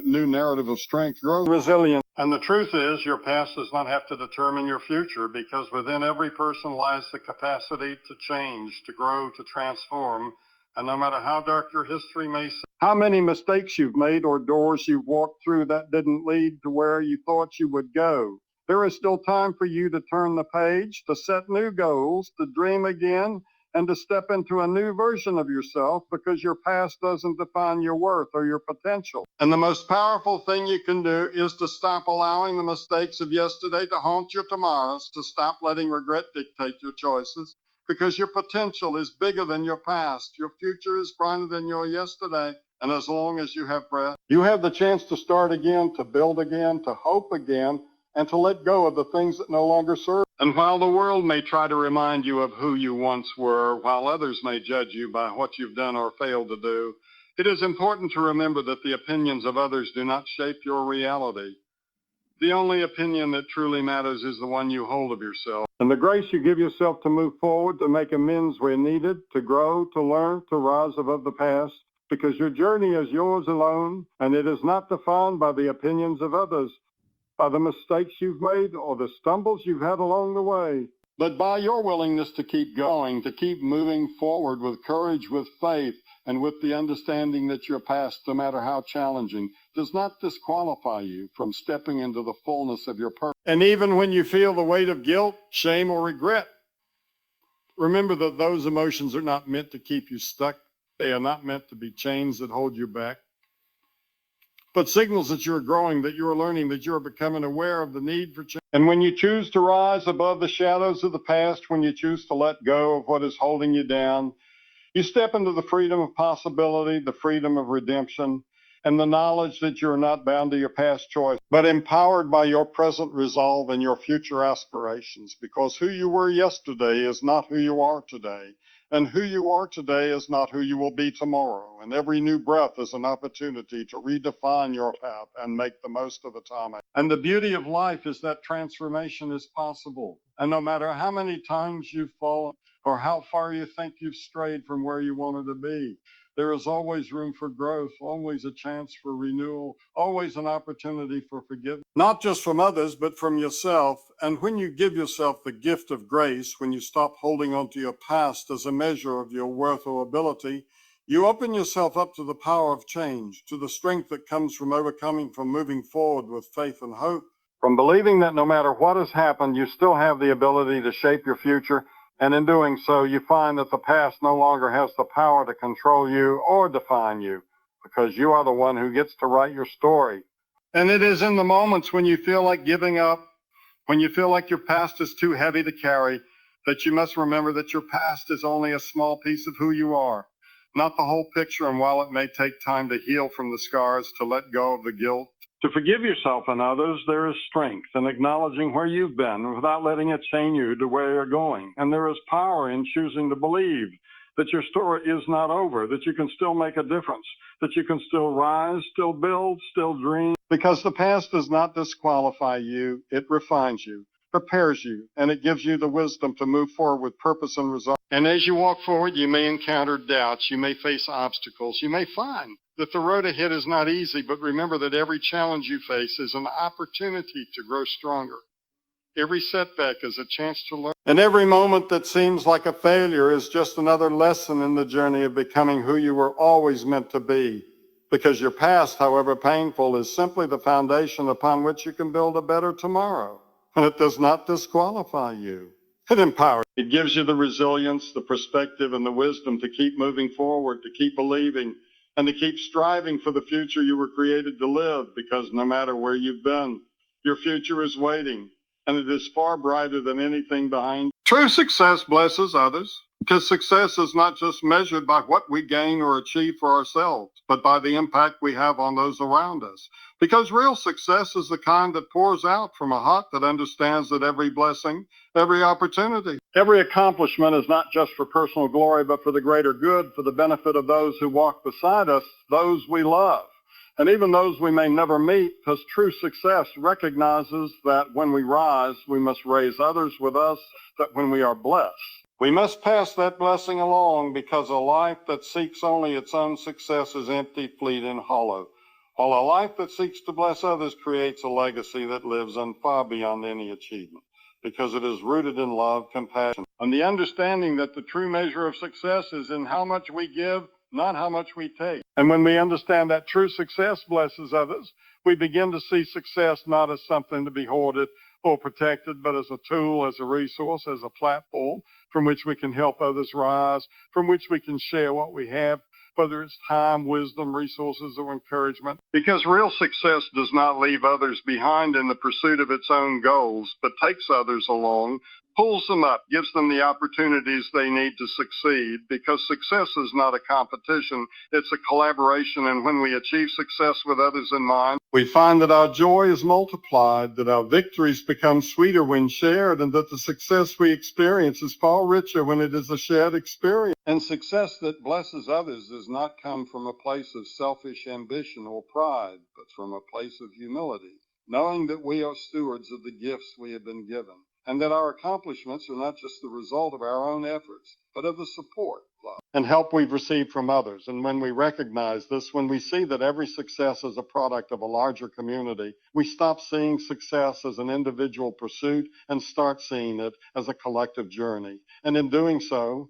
[SPEAKER 1] new narrative of strength, growth, resilience. And the truth is, your past does not have to determine your future, because within every person lies the capacity to change, to grow, to transform. And no matter how dark your history may seem, how many mistakes you've made or doors you've walked through that didn't lead to where you thought you would go, there is still time for you to turn the page, to set new goals, to dream again, and to step into a new version of yourself, because your past doesn't define your worth or your potential. And the most powerful thing you can do is to stop allowing the mistakes of yesterday to haunt your tomorrows, to stop letting regret dictate your choices, because your potential is bigger than your past. Your future is brighter than your yesterday. And as long as you have breath, you have the chance to start again, to build again, to hope again, and to let go of the things that no longer serve. And while the world may try to remind you of who you once were, while others may judge you by what you've done or failed to do, it is important to remember that the opinions of others do not shape your reality. The only opinion that truly matters is the one you hold of yourself. And the grace you give yourself to move forward, to make amends where needed, to grow, to learn, to rise above the past, because your journey is yours alone, and it is not defined by the opinions of others, by the mistakes you've made or the stumbles you've had along the way, but by your willingness to keep going, to keep moving forward with courage, with faith, and with the understanding that your past, no matter how challenging, does not disqualify you from stepping into the fullness of your purpose. And even when you feel the weight of guilt, shame, or regret, remember that those emotions are not meant to keep you stuck. They are not meant to be chains that hold you back, but signals that you're growing, that you're learning, that you're becoming aware of the need for change. And when you choose to rise above the shadows of the past, when you choose to let go of what is holding you down, you step into the freedom of possibility, the freedom of redemption. and the knowledge that you're not bound to your past choice, but empowered by your present resolve and your future aspirations, because who you were yesterday is not who you are today. And who you are today is not who you will be tomorrow. And every new breath is an opportunity to redefine your path and make the most of the time. And the beauty of life is that transformation is possible. And no matter how many times you've fallen or how far you think you've strayed from where you wanted to be, there is always room for growth, always a chance for renewal, always an opportunity for forgiveness, not just from others, but from yourself. And when you give yourself the gift of grace, when you stop holding on to your past as a measure of your worth or ability, you open yourself up to the power of change, to the strength that comes from overcoming, from moving forward with faith and hope, from believing that no matter what has happened, you still have the ability to shape your future. And in doing so, you find that the past no longer has the power to control you or define you, because you are the one who gets to write your story. And it is in the moments when you feel like giving up, when you feel like your past is too heavy to carry, that you must remember that your past is only a small piece of who you are, not the whole picture. And while it may take time to heal from the scars, to let go of the guilt, to forgive yourself and others, there is strength in acknowledging where you've been without letting it chain you to where you're going. And there is power in choosing to believe that your story is not over, that you can still make a difference, that you can still rise, still build, still dream. Because the past does not disqualify you, it refines you, prepares you, and it gives you the wisdom to move forward with purpose and resolve. And as you walk forward, you may encounter doubts, you may face obstacles, you may find that the road ahead is not easy, but remember that every challenge you face is an opportunity to grow stronger. Every setback is a chance to learn. And every moment that seems like a failure is just another lesson in the journey of becoming who you were always meant to be. Because your past, however painful, is simply the foundation upon which you can build a better tomorrow. And it does not disqualify you. It empowers. It gives you the resilience, the perspective, and the wisdom to keep moving forward, to keep believing, and to keep striving for the future you were created to live, because no matter where you've been, your future is waiting, and it is far brighter than anything behind. True success blesses others, because success is not just measured by what we gain or achieve for ourselves, but by the impact we have on those around us. Because real success is the kind that pours out from a heart that understands that every blessing, every opportunity, every accomplishment is not just for personal glory, but for the greater good, for the benefit of those who walk beside us, those we love, and even those we may never meet, because true success recognizes that when we rise, we must raise others with us, that when we are blessed, we must pass that blessing along, because a life that seeks only its own success is empty, fleeting, and hollow, while a life that seeks to bless others creates a legacy that lives on far beyond any achievement, because it is rooted in love, compassion, and the understanding that the true measure of success is in how much we give, not how much we take. And when we understand that true success blesses others, we begin to see success not as something to be hoarded or protected, but as a tool, as a resource, as a platform from which we can help others rise, from which we can share what we have, whether it's time, wisdom, resources, or encouragement. Because real success does not leave others behind in the pursuit of its own goals, but takes others along, pulls them up, gives them the opportunities they need to succeed, because success is not a competition, it's a collaboration. And when we achieve success with others in mind, we find that our joy is multiplied, that our victories become sweeter when shared, and that the success we experience is far richer when it is a shared experience. And success that blesses others does not come from a place of selfish ambition or pride, but from a place of humility, knowing that we are stewards of the gifts we have been given, and that our accomplishments are not just the result of our own efforts, but of the support, love, and help we've received from others. And when we recognize this, when we see that every success is a product of a larger community, we stop seeing success as an individual pursuit and start seeing it as a collective journey. And in doing so,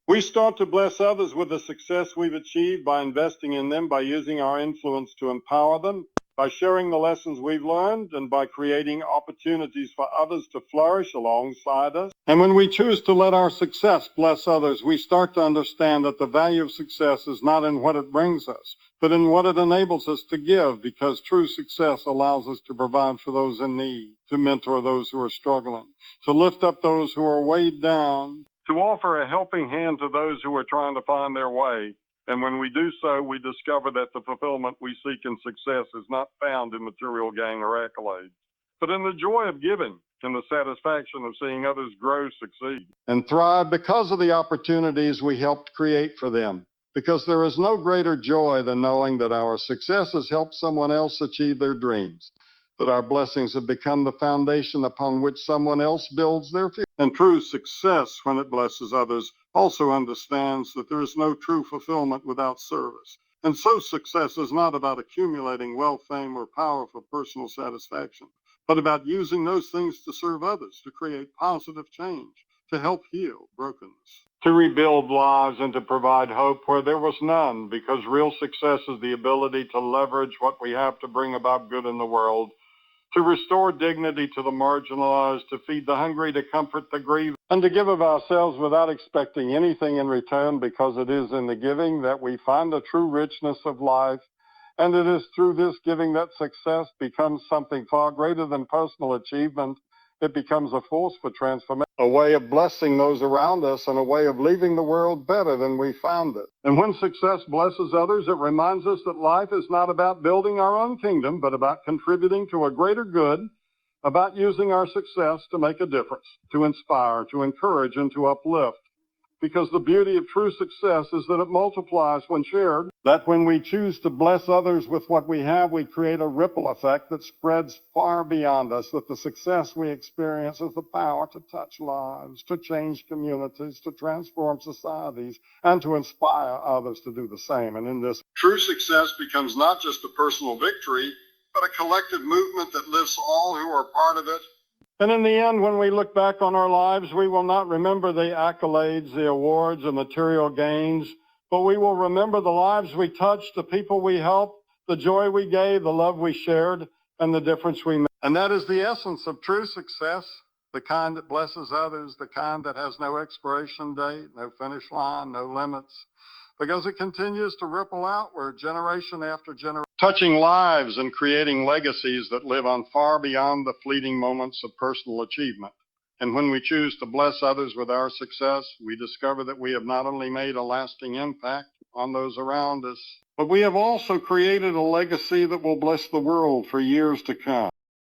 [SPEAKER 1] we start to bless others with the success we've achieved by investing in them, by using our influence to empower them, by sharing the lessons we've learned, and by creating opportunities for others to flourish alongside us. And when we choose to let our success bless others, we start to understand that the value of success is not in what it brings us, but in what it enables us to give, because true success allows us to provide for those in need, to mentor those who are struggling, to lift up those who are weighed down, to offer a helping hand to those who are trying to find their way, And when we do so, we discover that the fulfillment we seek in success is not found in material gain or accolades, but in the joy of giving and the satisfaction of seeing others grow, succeed, and thrive because of the opportunities we helped create for them. Because there is no greater joy than knowing that our success has helped someone else achieve their dreams, that our blessings have become the foundation upon which someone else builds their future. And true success, when it blesses others, also understands that there is no true fulfillment without service. And so success is not about accumulating wealth, fame, or power for personal satisfaction, but about using those things to serve others, to create positive change, to help heal brokenness, to rebuild lives, and to provide hope where there was none, because real success is the ability to leverage what we have to bring about good in the world, to restore dignity to the marginalized, to feed the hungry, to comfort the grieving, and to give of ourselves without expecting anything in return, because it is in the giving that we find the true richness of life. And it is through this giving that success becomes something far greater than personal achievement. It becomes a force for transformation, a way of blessing those around us, and a way of leaving the world better than we found it. And when success blesses others, it reminds us that life is not about building our own kingdom, but about contributing to a greater good, about using our success to make a difference, to inspire, to encourage, and to uplift. Because the beauty of true success is that it multiplies when shared, that when we choose to bless others with what we have, we create a ripple effect that spreads far beyond us, that the success we experience has the power to touch lives, to change communities, to transform societies, and to inspire others to do the same. And in this, true success becomes not just a personal victory, but a collective movement that lifts all who are part of it. And in the end, when we look back on our lives, we will not remember the accolades, the awards, the material gains, but we will remember the lives we touched, the people we helped, the joy we gave, the love we shared, and the difference we made. And that is the essence of true success, the kind that blesses others, the kind that has no expiration date, no finish line, no limits, because it continues to ripple outward generation after generation, touching lives and creating legacies that live on far beyond the fleeting moments of personal achievement. And when we choose to bless others with our success, we discover that we have not only made a lasting impact on those around us, but we have also created a legacy that will bless the world for years to come.